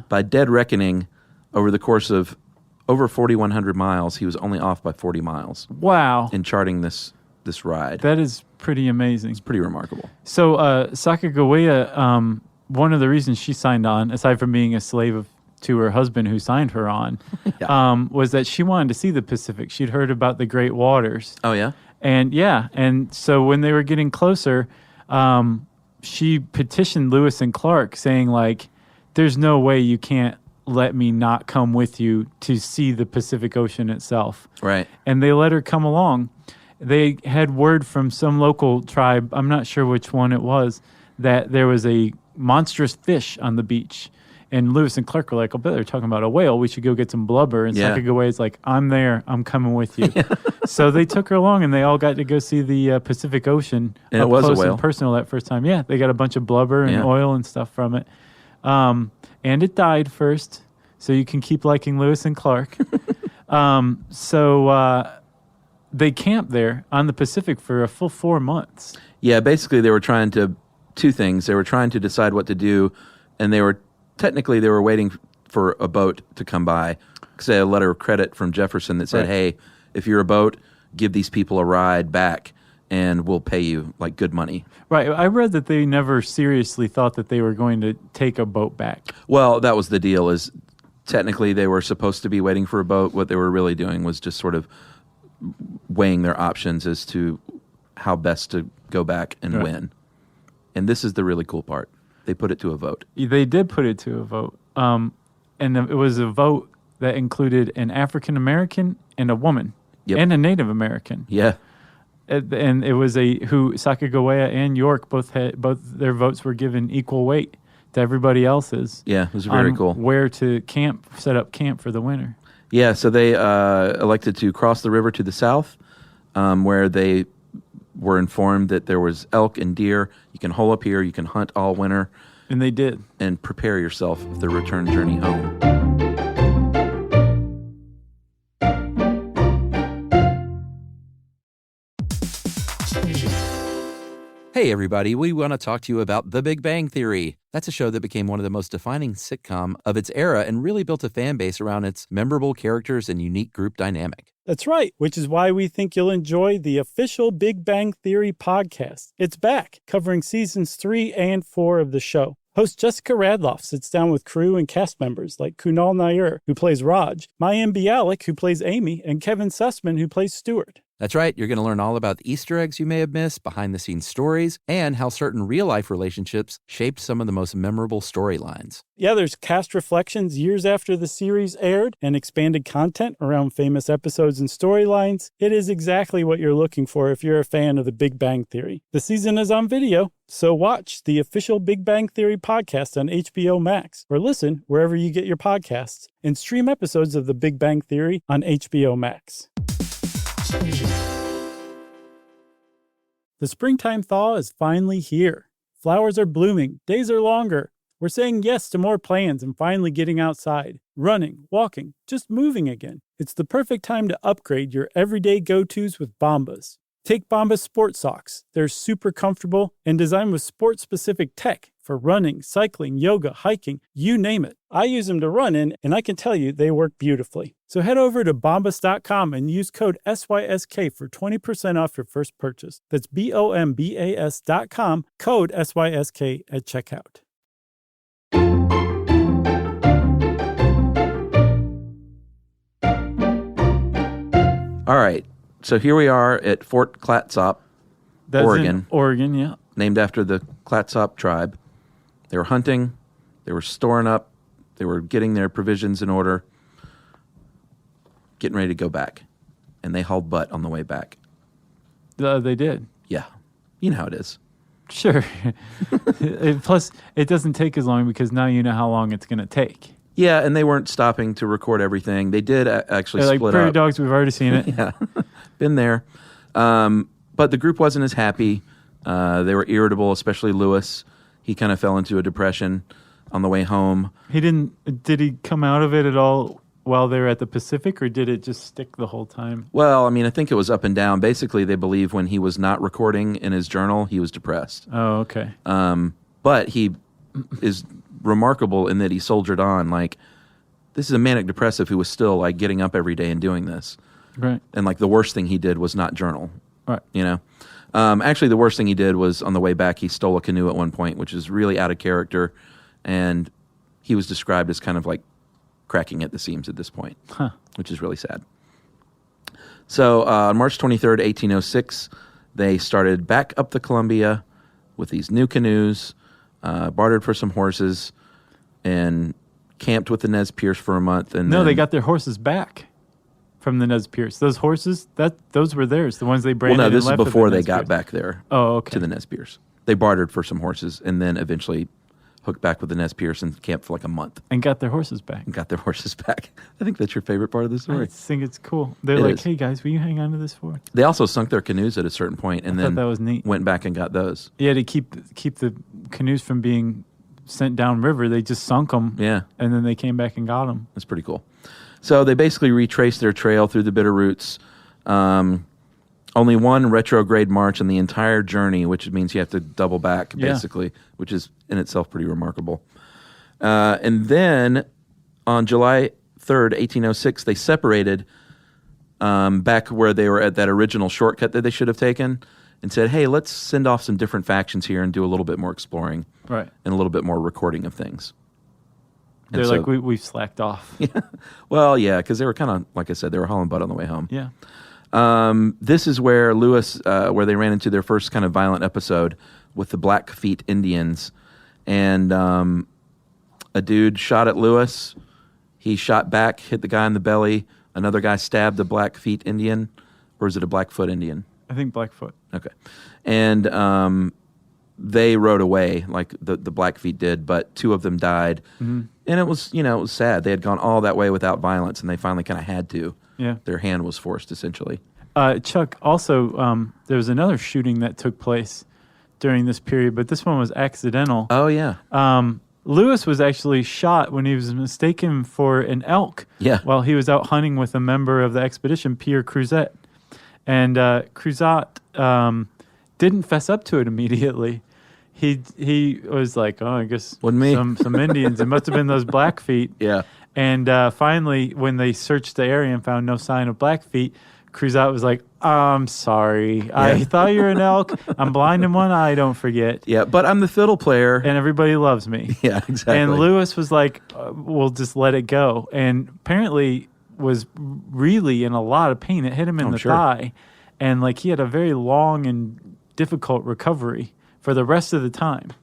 By dead reckoning, over the course of over 4,100 miles, he was only off by 40 miles. Wow. In charting this ride. That is pretty amazing. It's pretty remarkable. So Sacagawea, one of the reasons she signed on, aside from being a slave to her husband who signed her on, was that she wanted to see the Pacific. She'd heard about the Great Waters. Oh, yeah? And so when they were getting closer, she petitioned Lewis and Clark saying, like, there's no way you can't let me not come with you to see the Pacific Ocean itself. Right. And they let her come along. They had word from some local tribe, I'm not sure which one it was, that there was a monstrous fish on the beach. And Lewis and Clark were like, I bet they're talking about a whale. We should go get some blubber. And Sacagawea's like, I'm there. I'm coming with you. So they took her along, and they all got to go see the Pacific Ocean and up it was close a whale. And personal that first time. Yeah, they got a bunch of blubber and oil and stuff from it. And it died first, so you can keep liking Lewis and Clark. So they camped there on the Pacific for a full 4 months. Yeah, basically they were trying to, two things. They were trying to decide what to do, and they were waiting for a boat to come by. Because they had a letter of credit from Jefferson that said, hey, if you're a boat, give these people a ride back, and we'll pay you, like, good money. Right. I read that they never seriously thought that they were going to take a boat back. Well, that was the deal, is technically they were supposed to be waiting for a boat. What they were really doing was just sort of weighing their options as to how best to go back and win. And this is the really cool part. They put it to a vote. They did put it to a vote. And it was a vote that included an African American and a woman and a Native American. Yeah. And it was Sacagawea and York both their votes were given equal weight to everybody else's. Yeah, it was very cool. Where to set up camp for the winter. Yeah, so they elected to cross the river to the south, where they were informed that there was elk and deer. You can hole up here, you can hunt all winter. And they did. And prepare yourself for the return journey home. Hey, everybody, we want to talk to you about The Big Bang Theory. That's a show that became one of the most defining sitcom of its era and really built a fan base around its memorable characters and unique group dynamic. That's right, which is why we think you'll enjoy the official Big Bang Theory podcast. It's back, covering seasons 3 and 4 of the show. Host Jessica Radloff sits down with crew and cast members like Kunal Nair, who plays Raj, Mayim Bialik, who plays Amy, and Kevin Sussman, who plays Stuart. That's right. You're going to learn all about the Easter eggs you may have missed, behind-the-scenes stories, and how certain real-life relationships shaped some of the most memorable storylines. Yeah, there's cast reflections years after the series aired and expanded content around famous episodes and storylines. It is exactly what you're looking for if you're a fan of The Big Bang Theory. The season is on video, so watch the official Big Bang Theory podcast on HBO Max, or listen wherever you get your podcasts, and stream episodes of The Big Bang Theory on HBO Max. The springtime thaw is finally here. Flowers are blooming, days are longer. We're saying yes to more plans and finally getting outside, running, walking, just moving again. It's the perfect time to upgrade your everyday go-tos with Bombas. Take Bombas sport socks. They're super comfortable and designed with sport-specific tech for running, cycling, yoga, hiking, you name it. I use them to run in, and I can tell you they work beautifully. So head over to bombas.com and use code SYSK for 20% off your first purchase. That's BOMBAS.com, code SYSK at checkout. All right. So here we are at Fort Clatsop, Oregon. Oregon, yeah. Named after the Clatsop tribe. They were hunting. They were storing up. They were getting their provisions in order. Getting ready to go back. And they hauled butt on the way back. They did. Yeah. You know how it is. Sure. Plus, it doesn't take as long because now you know how long it's going to take. Yeah, and they weren't stopping to record everything. They did actually split up. Like Prairie Dogs, we've already seen it. Yeah, been there. But the group wasn't as happy. They were irritable, especially Lewis. He kind of fell into a depression on the way home. Did he come out of it at all while they were at the Pacific, or did it just stick the whole time? Well, I mean, I think it was up and down. Basically, they believe when he was not recording in his journal, he was depressed. Oh, okay. But he is remarkable in that he soldiered on. Like, this is a manic depressive who was still like getting up every day and doing this. Right. And like the worst thing he did was not journal. Right. You know? Actually, the worst thing he did was on the way back, he stole a canoe at one point, which is really out of character. And he was described as kind of like cracking at the seams at this point, which is really sad. So on March 23rd, 1806, they started back up the Columbia with these new canoes, bartered for some horses, and camped with the Nez Perce for a month. And they got their horses back from the Nez Perce. Those horses, those were theirs, the ones they branded. Well, no, this and is left before at the they Nez got Perce. back there. Oh, okay. To the Nez Perce. They bartered for some horses and then eventually hooked back with the Nez Perce and camped for like a month. And got their horses back. I think that's your favorite part of the story. I think it's cool. They're It like, is. hey guys, will you hang on to this for? They also sunk their canoes at a certain point and I then thought that was neat. went back and got those. Yeah, to keep the canoes from being sent downriver, they just sunk them. Yeah. And then they came back and got them. That's pretty cool. So they basically retraced their trail through the Bitter Roots. Only one retrograde march on the entire journey, which means you have to double back, basically, which is in itself pretty remarkable. And then on July 3rd, 1806, they separated back where they were at that original shortcut that they should have taken and said, hey, let's send off some different factions here and do a little bit more exploring Right. and a little bit more recording of things. They're And like, so- we've slacked off. Well, yeah, because they were kind of, like I said, they were hauling butt on the way home. Yeah. This is where Lewis, where they ran into their first kind of violent episode with the Blackfeet Indians. and a dude shot at Lewis. He shot back, hit the guy in the belly. Another guy stabbed the Blackfeet Indian, or is it a Blackfoot Indian? I think Blackfoot. Okay. And they rode away, like the Blackfeet did, but 2 of them died. Mm-hmm. And it was, it was sad. They had gone all that way without violence, and they finally kind of had to. Yeah. Their hand was forced, essentially. Chuck, also, there was another shooting that took place during this period, but this one was accidental. Oh, yeah. Lewis was actually shot when he was mistaken for an elk while he was out hunting with a member of the expedition, Pierre Cruzet. And Cruzat didn't fess up to it immediately. He was like, I guess some Indians. It must have been those Blackfeet. Yeah. And finally, when they searched the area and found no sign of Blackfeet, Cruzat was like, I'm sorry. Yeah. I thought you were an elk. I'm blind in one eye, don't forget. Yeah, but I'm the fiddle player. And everybody loves me. Yeah, exactly. And Lewis was like, we'll just let it go. And apparently was really in a lot of pain. It hit him in the thigh. And like he had a very long and difficult recovery for the rest of the time.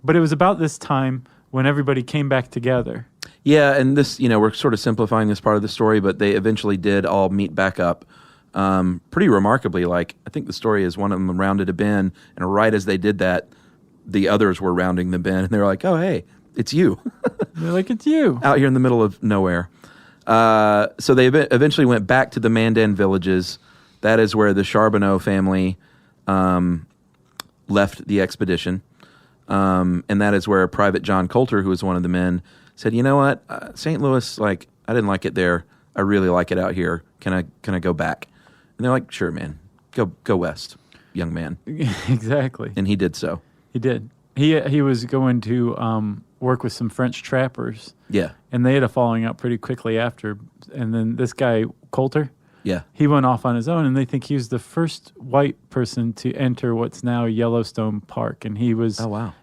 But it was about this time when everybody came back together. Yeah, and this, we're sort of simplifying this part of the story, but they eventually did all meet back up. Pretty remarkably, like, I think the story is one of them rounded a bend, and right as they did that, the others were rounding the bend, and they were like, oh, hey, it's you. They're like, it's you. Out here in the middle of nowhere. So they eventually went back to the Mandan villages. That is where the Charbonneau family left the expedition. And that is where Private John Coulter, who was one of the men, said, you know what, St. Louis, like, I didn't like it there. I really like it out here. Can I go back? And they're like, sure, man. Go west, young man. Exactly. And he did so. He did. He was going to work with some French trappers. Yeah. And they had a falling out pretty quickly after. And then this guy, Coulter, he went off on his own, and they think he was the first white person to enter what's now Yellowstone Park. And he was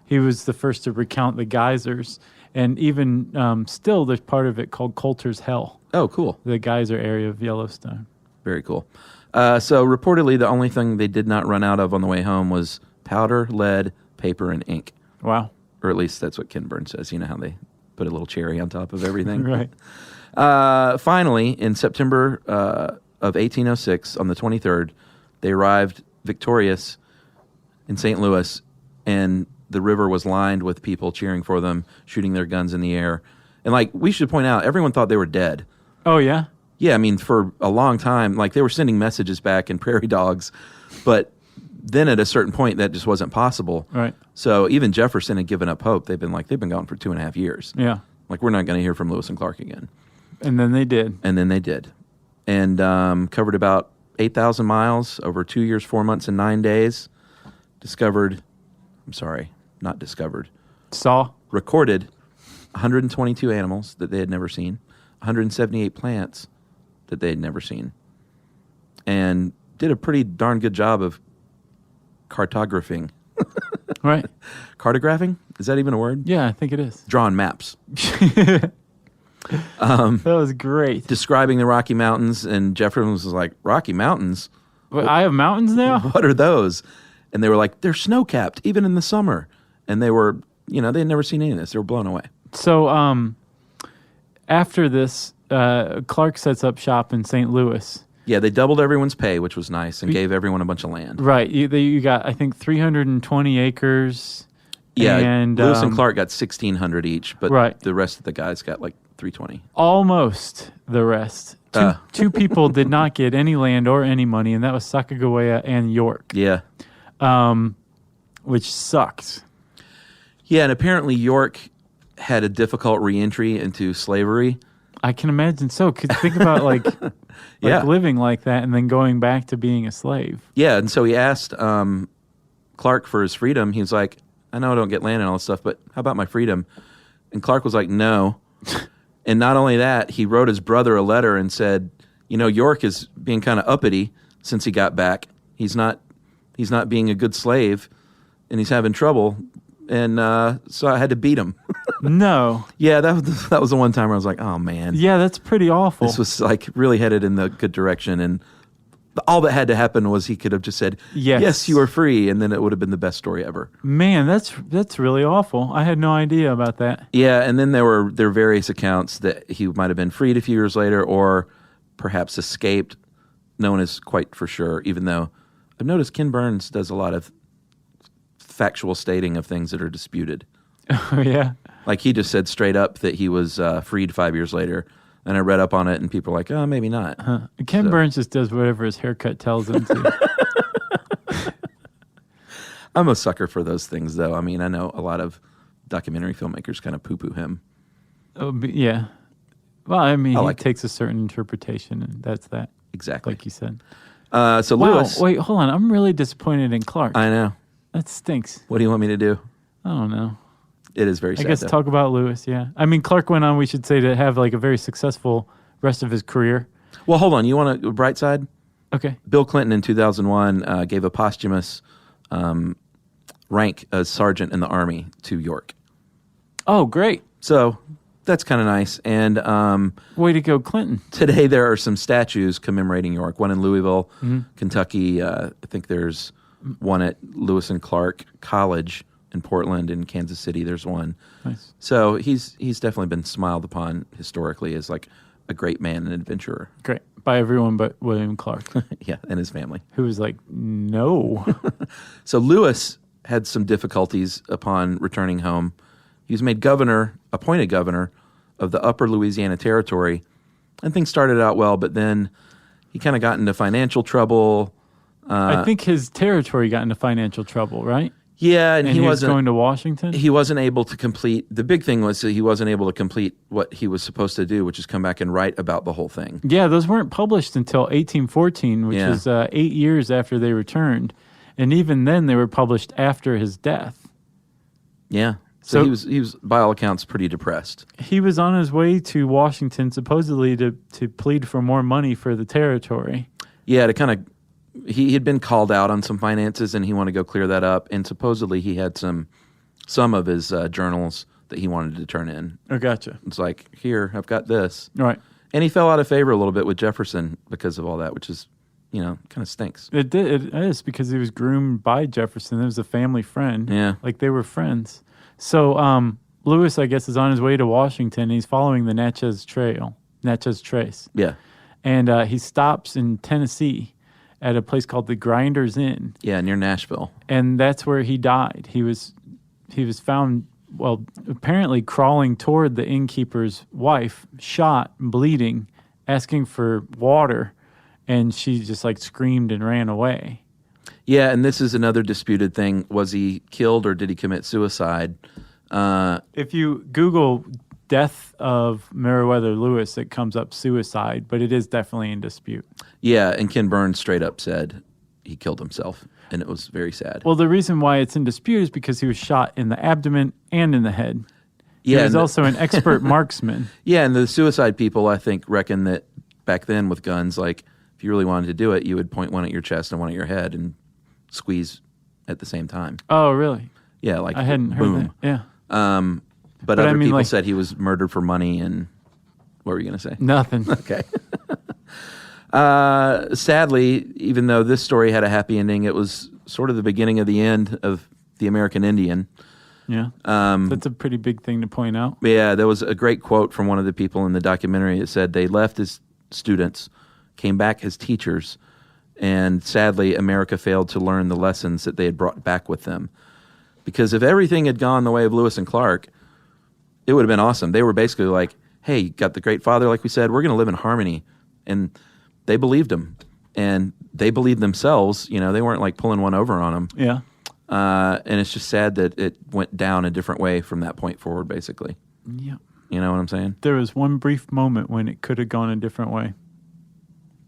he was the first to recount the geysers. And even still, there's part of it called Coulter's Hell. Oh, cool. The geyser area of Yellowstone. Very cool. So reportedly, the only thing they did not run out of on the way home was powder, lead, paper, and ink. Wow. Or at least that's what Ken Burns says. You know how they put a little cherry on top of everything? Right. Finally, in September of 1806, on the 23rd, they arrived victorious in St. Louis, and the river was lined with people cheering for them, shooting their guns in the air. And, like, we should point out, everyone thought they were dead. Oh, yeah? Yeah, I mean, for a long time, like, they were sending messages back in prairie dogs, but then at a certain point, that just wasn't possible. Right. So even Jefferson had given up hope. They've been gone for 2.5 years. Yeah. Like, we're not going to hear from Lewis and Clark again. And then they did. And covered about 8,000 miles over 2 years, 4 months, and 9 days. Recorded 122 animals that they had never seen, 178 plants that they had never seen, and did a pretty darn good job of cartographing. Right. Cartographing? Is that even a word? Yeah, I think it is. Drawing maps. That was great. Describing the Rocky Mountains, and Jefferson was like, Rocky Mountains? Wait, I have mountains now? What are those? And they were like, they're snow-capped, even in the summer. And they were, they had never seen any of this. They were blown away. So after this, Clark sets up shop in St. Louis. Yeah, they doubled everyone's pay, which was nice, and gave everyone a bunch of land. Right. You got, I think, 320 acres. Yeah, and Lewis and Clark got 1,600 each, but the rest of the guys got like 320. Almost the rest. Two people did not get any land or any money, and that was Sacagawea and York. Yeah. Which sucked. Yeah, and apparently York had a difficult reentry into slavery. I can imagine so. Cause think about living like that and then going back to being a slave. Yeah, and so he asked Clark for his freedom. He was like, I know I don't get land and all this stuff, but how about my freedom? And Clark was like, no. And not only that, he wrote his brother a letter and said, York is being kind of uppity since he got back. He's not being a good slave, and he's having trouble. And so I had to beat him. No. Yeah, that was the one time where I was like, oh, man. Yeah, that's pretty awful. This was like really headed in the good direction. And all that had to happen was he could have just said, yes, you are free, and then it would have been the best story ever. Man, that's really awful. I had no idea about that. Yeah, and then there are various accounts that he might have been freed a few years later or perhaps escaped. No one is quite for sure, even though I've noticed Ken Burns does a lot of factual stating of things that are disputed. Oh, yeah. Like he just said straight up that he was freed 5 years later. And I read up on it, and people are like, oh, maybe not. Ken Burns just does whatever his haircut tells him to. I'm a sucker for those things, though. I mean, I know a lot of documentary filmmakers kind of poo-poo him. Oh, yeah. Well, I mean, like he takes a certain interpretation, and that's that. Exactly. Like you said. So Lewis. Wait, hold on. I'm really disappointed in Clark. I know. That stinks. What do you want me to do? I don't know. It is very sad. I guess talk about Lewis, yeah. I mean, Clark went on, we should say, to have like a very successful rest of his career. Well, hold on. You want a bright side? Okay. Bill Clinton in 2001 gave a posthumous rank as sergeant in the Army to York. Oh, great. So that's kind of nice. And way to go, Clinton. Today there are some statues commemorating York. One in Louisville, Kentucky. I think there's one at Lewis and Clark College in Portland. In Kansas City, there's one. Nice. So he's definitely been smiled upon historically as like a great man and adventurer. Great. By everyone but William Clark. Yeah, and his family. Who was like, no. So Lewis had some difficulties upon returning home. He was made appointed governor of the Upper Louisiana Territory, and things started out well, but then he kind of got into financial trouble. I think his territory got into financial trouble, right? Yeah, and he was going to Washington? He wasn't able to complete, the big thing was that he wasn't able to complete what he was supposed to do, which is come back and write about the whole thing. Yeah, those weren't published until 1814, which is 8 years after they returned. And even then, they were published after his death. Yeah. So he was, by all accounts, pretty depressed. He was on his way to Washington, supposedly to plead for more money for the territory. Yeah, to kind of, he had been called out on some finances, and he wanted to go clear that up. And supposedly he had some of his journals that he wanted to turn in. Oh, gotcha. It's like, here, I've got this. Right. And he fell out of favor a little bit with Jefferson because of all that, which is, kind of stinks. It did. It is, because he was groomed by Jefferson. It was a family friend. Yeah. Like they were friends. So Lewis, I guess, is on his way to Washington. He's following the Natchez Trace. Yeah. And he stops in Tennessee at a place called the Grinders Inn. Yeah, near Nashville. And that's where he died. He was found, apparently crawling toward the innkeeper's wife, shot, bleeding, asking for water, and she just like screamed and ran away. Yeah, and this is another disputed thing. Was he killed or did he commit suicide? If you Google death of Meriwether Lewis, it comes up suicide, but it is definitely in dispute. Yeah, and Ken Burns straight up said he killed himself, and it was very sad. Well, the reason why it's in dispute is because he was shot in the abdomen and in the head. Yeah, he was also an expert marksman. Yeah, and the suicide people, I think, reckon that back then with guns, like if you really wanted to do it, you would point one at your chest and one at your head and squeeze at the same time. Oh, really? Yeah, like I hadn't heard that. Yeah. But other people said he was murdered for money, and what were you going to say? Nothing. Okay. Sadly, even though this story had a happy ending, it was sort of the beginning of the end of the American Indian. Yeah. That's a pretty big thing to point out. Yeah, there was a great quote from one of the people in the documentary. It said, they left as students, came back as teachers, and sadly, America failed to learn the lessons that they had brought back with them. Because if everything had gone the way of Lewis and Clark, it would have been awesome. They were basically like, hey, you got the great father, like we said, we're going to live in harmony. And they believed him. And they believed themselves. They weren't like pulling one over on him. Yeah. And it's just sad that it went down a different way from that point forward, basically. Yeah. You know what I'm saying? There was one brief moment when it could have gone a different way.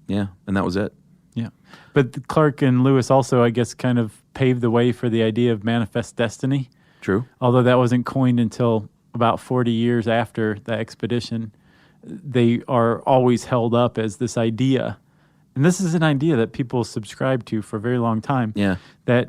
Yeah, and that was it. Yeah. But Clark and Lewis also, I guess, kind of paved the way for the idea of manifest destiny. True. Although that wasn't coined until about 40 years after the expedition. They are always held up as this idea. And this is an idea that people subscribe to for a very long time. Yeah. That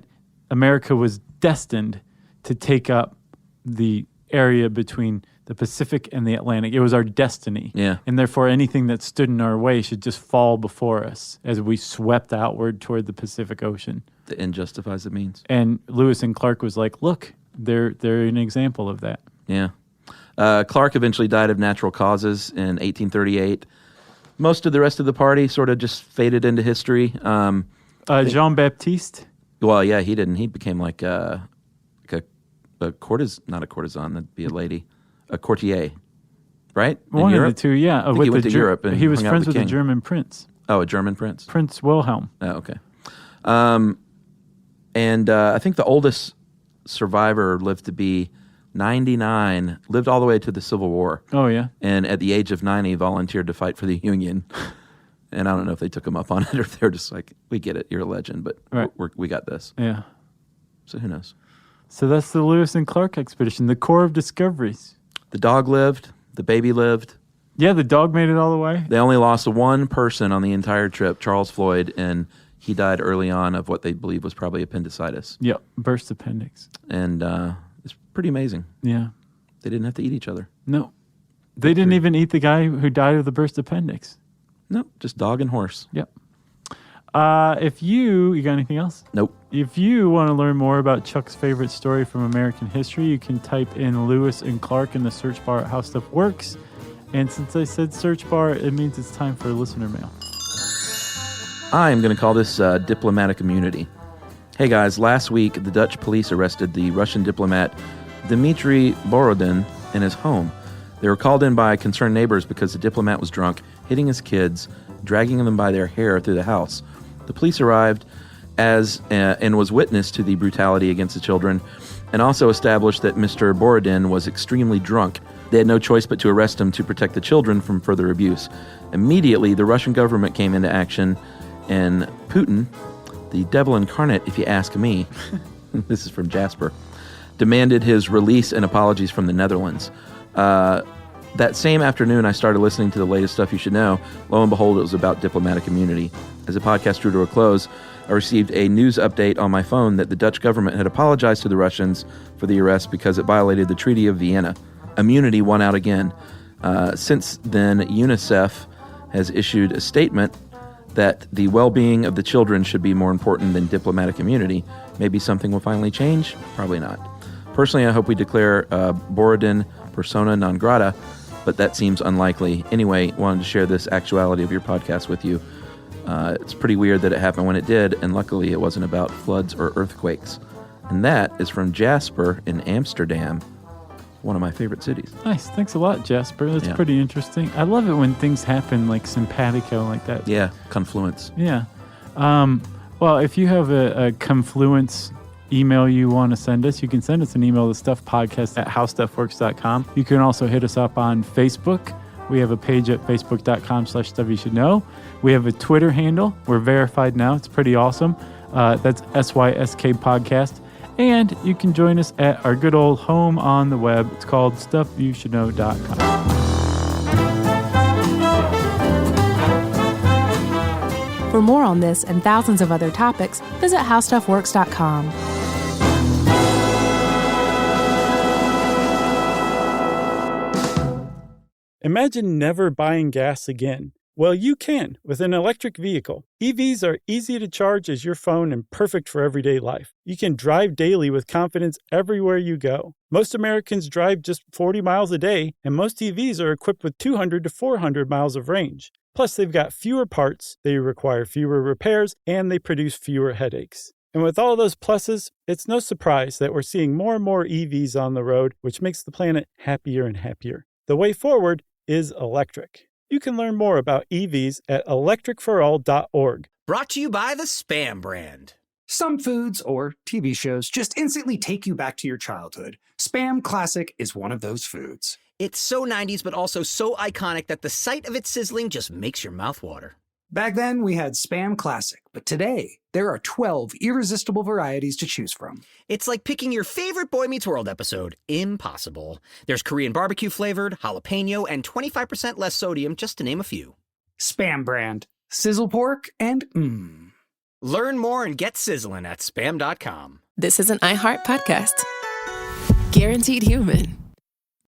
America was destined to take up the area between the Pacific and the Atlantic. It was our destiny. Yeah. And therefore, anything that stood in our way should just fall before us as we swept outward toward the Pacific Ocean. The end justifies the means. And Lewis and Clark was like, look, they're an example of that. Yeah. Clark eventually died of natural causes in 1838. Most of the rest of the party sort of just faded into history. Jean-Baptiste? Well, yeah, he didn't. He became like a courtesan, not a courtesan, that'd be a lady, a courtier, right? One of the two, yeah. I think he went to Europe and he was hung out friends with with the a king. German prince, Oh, a German prince? Prince Wilhelm. Oh, okay. And I think the oldest survivor lived to be 99, lived all the way to the Civil War. Oh, yeah. And at the age of 90, volunteered to fight for the Union. And I don't know if they took him up on it or if they're just like, we get it, you're a legend, but Right. we got this. Yeah. So who knows? So that's the Lewis and Clark expedition, the core of discoveries. The dog lived. The baby lived. Yeah, the dog made it all the way. They only lost one person on the entire trip, Charles Floyd, and he died early on of what they believe was probably appendicitis. Yep, burst appendix. And it's pretty amazing. Yeah. They didn't have to eat each other. No. They didn't even eat the guy who died of the burst appendix. No, just dog and horse. Yep. If you got anything else? Nope. If you want to learn more about Chuck's favorite story from American history, you can type in Lewis and Clark in the search bar at How Stuff Works. And since I said search bar, it means it's time for listener mail. I am going to call this diplomatic immunity. Hey guys, last week the Dutch police arrested the Russian diplomat Dmitry Borodin in his home. They were called in by concerned neighbors because the diplomat was drunk, hitting his kids, dragging them by their hair through the house. The police arrived and was witness to the brutality against the children, and also established that Mr. Borodin was extremely drunk. They had no choice but to arrest him to protect the children from further abuse. Immediately, the Russian government came into action, and Putin, the devil incarnate if you ask me, this is from Jasper, demanded his release and apologies from the Netherlands. That same afternoon, I started listening to the latest Stuff You Should Know. Lo and behold, it was about diplomatic immunity. As the podcast drew to a close, I received a news update on my phone that the Dutch government had apologized to the Russians for the arrest because it violated the Treaty of Vienna. Immunity won out again. Since then, UNICEF has issued a statement that the well-being of the children should be more important than diplomatic immunity. Maybe something will finally change? Probably not. Personally, I hope we declare Borodin persona non grata, but that seems unlikely. Anyway, wanted to share this actuality of your podcast with you. It's pretty weird that it happened when it did, and luckily it wasn't about floods or earthquakes. And that is from Jasper in Amsterdam, one of my favorite cities. Nice. Thanks a lot, Jasper. That's Yeah. pretty interesting. I love it when things happen like simpatico like that. Yeah, confluence. Yeah. Well, if you have a confluence email you want to send us, you can send us an email to stuffpodcast@howstuffworks.com. You can also hit us up on Facebook. We have a page at facebook.com/stuffyoushouldknow. We have a Twitter handle. We're verified now. It's pretty awesome. That's SYSK Podcast. And you can join us at our good old home on the web. It's called stuffyoushouldknow.com. For more on this and thousands of other topics, visit howstuffworks.com. Imagine never buying gas again. Well, you can with an electric vehicle. EVs are easy to charge as your phone and perfect for everyday life. You can drive daily with confidence everywhere you go. Most Americans drive just 40 miles a day, and most EVs are equipped with 200 to 400 miles of range. Plus, they've got fewer parts, they require fewer repairs, and they produce fewer headaches. And with all those pluses, it's no surprise that we're seeing more and more EVs on the road, which makes the planet happier and happier. The way forward is electric. You can learn more about EVs at electricforall.org. Brought to you by the Spam brand. Some foods or TV shows just instantly take you back to your childhood. Spam Classic is one of those foods. It's so 90s, but also so iconic that the sight of it sizzling just makes your mouth water. Back then, we had Spam Classic, but today, there are 12 irresistible varieties to choose from. It's like picking your favorite Boy Meets World episode. Impossible. There's Korean barbecue flavored, jalapeno, and 25% less sodium, just to name a few. Spam brand. Sizzle pork and Learn more and get sizzling at spam.com. This is an iHeart podcast. Guaranteed human.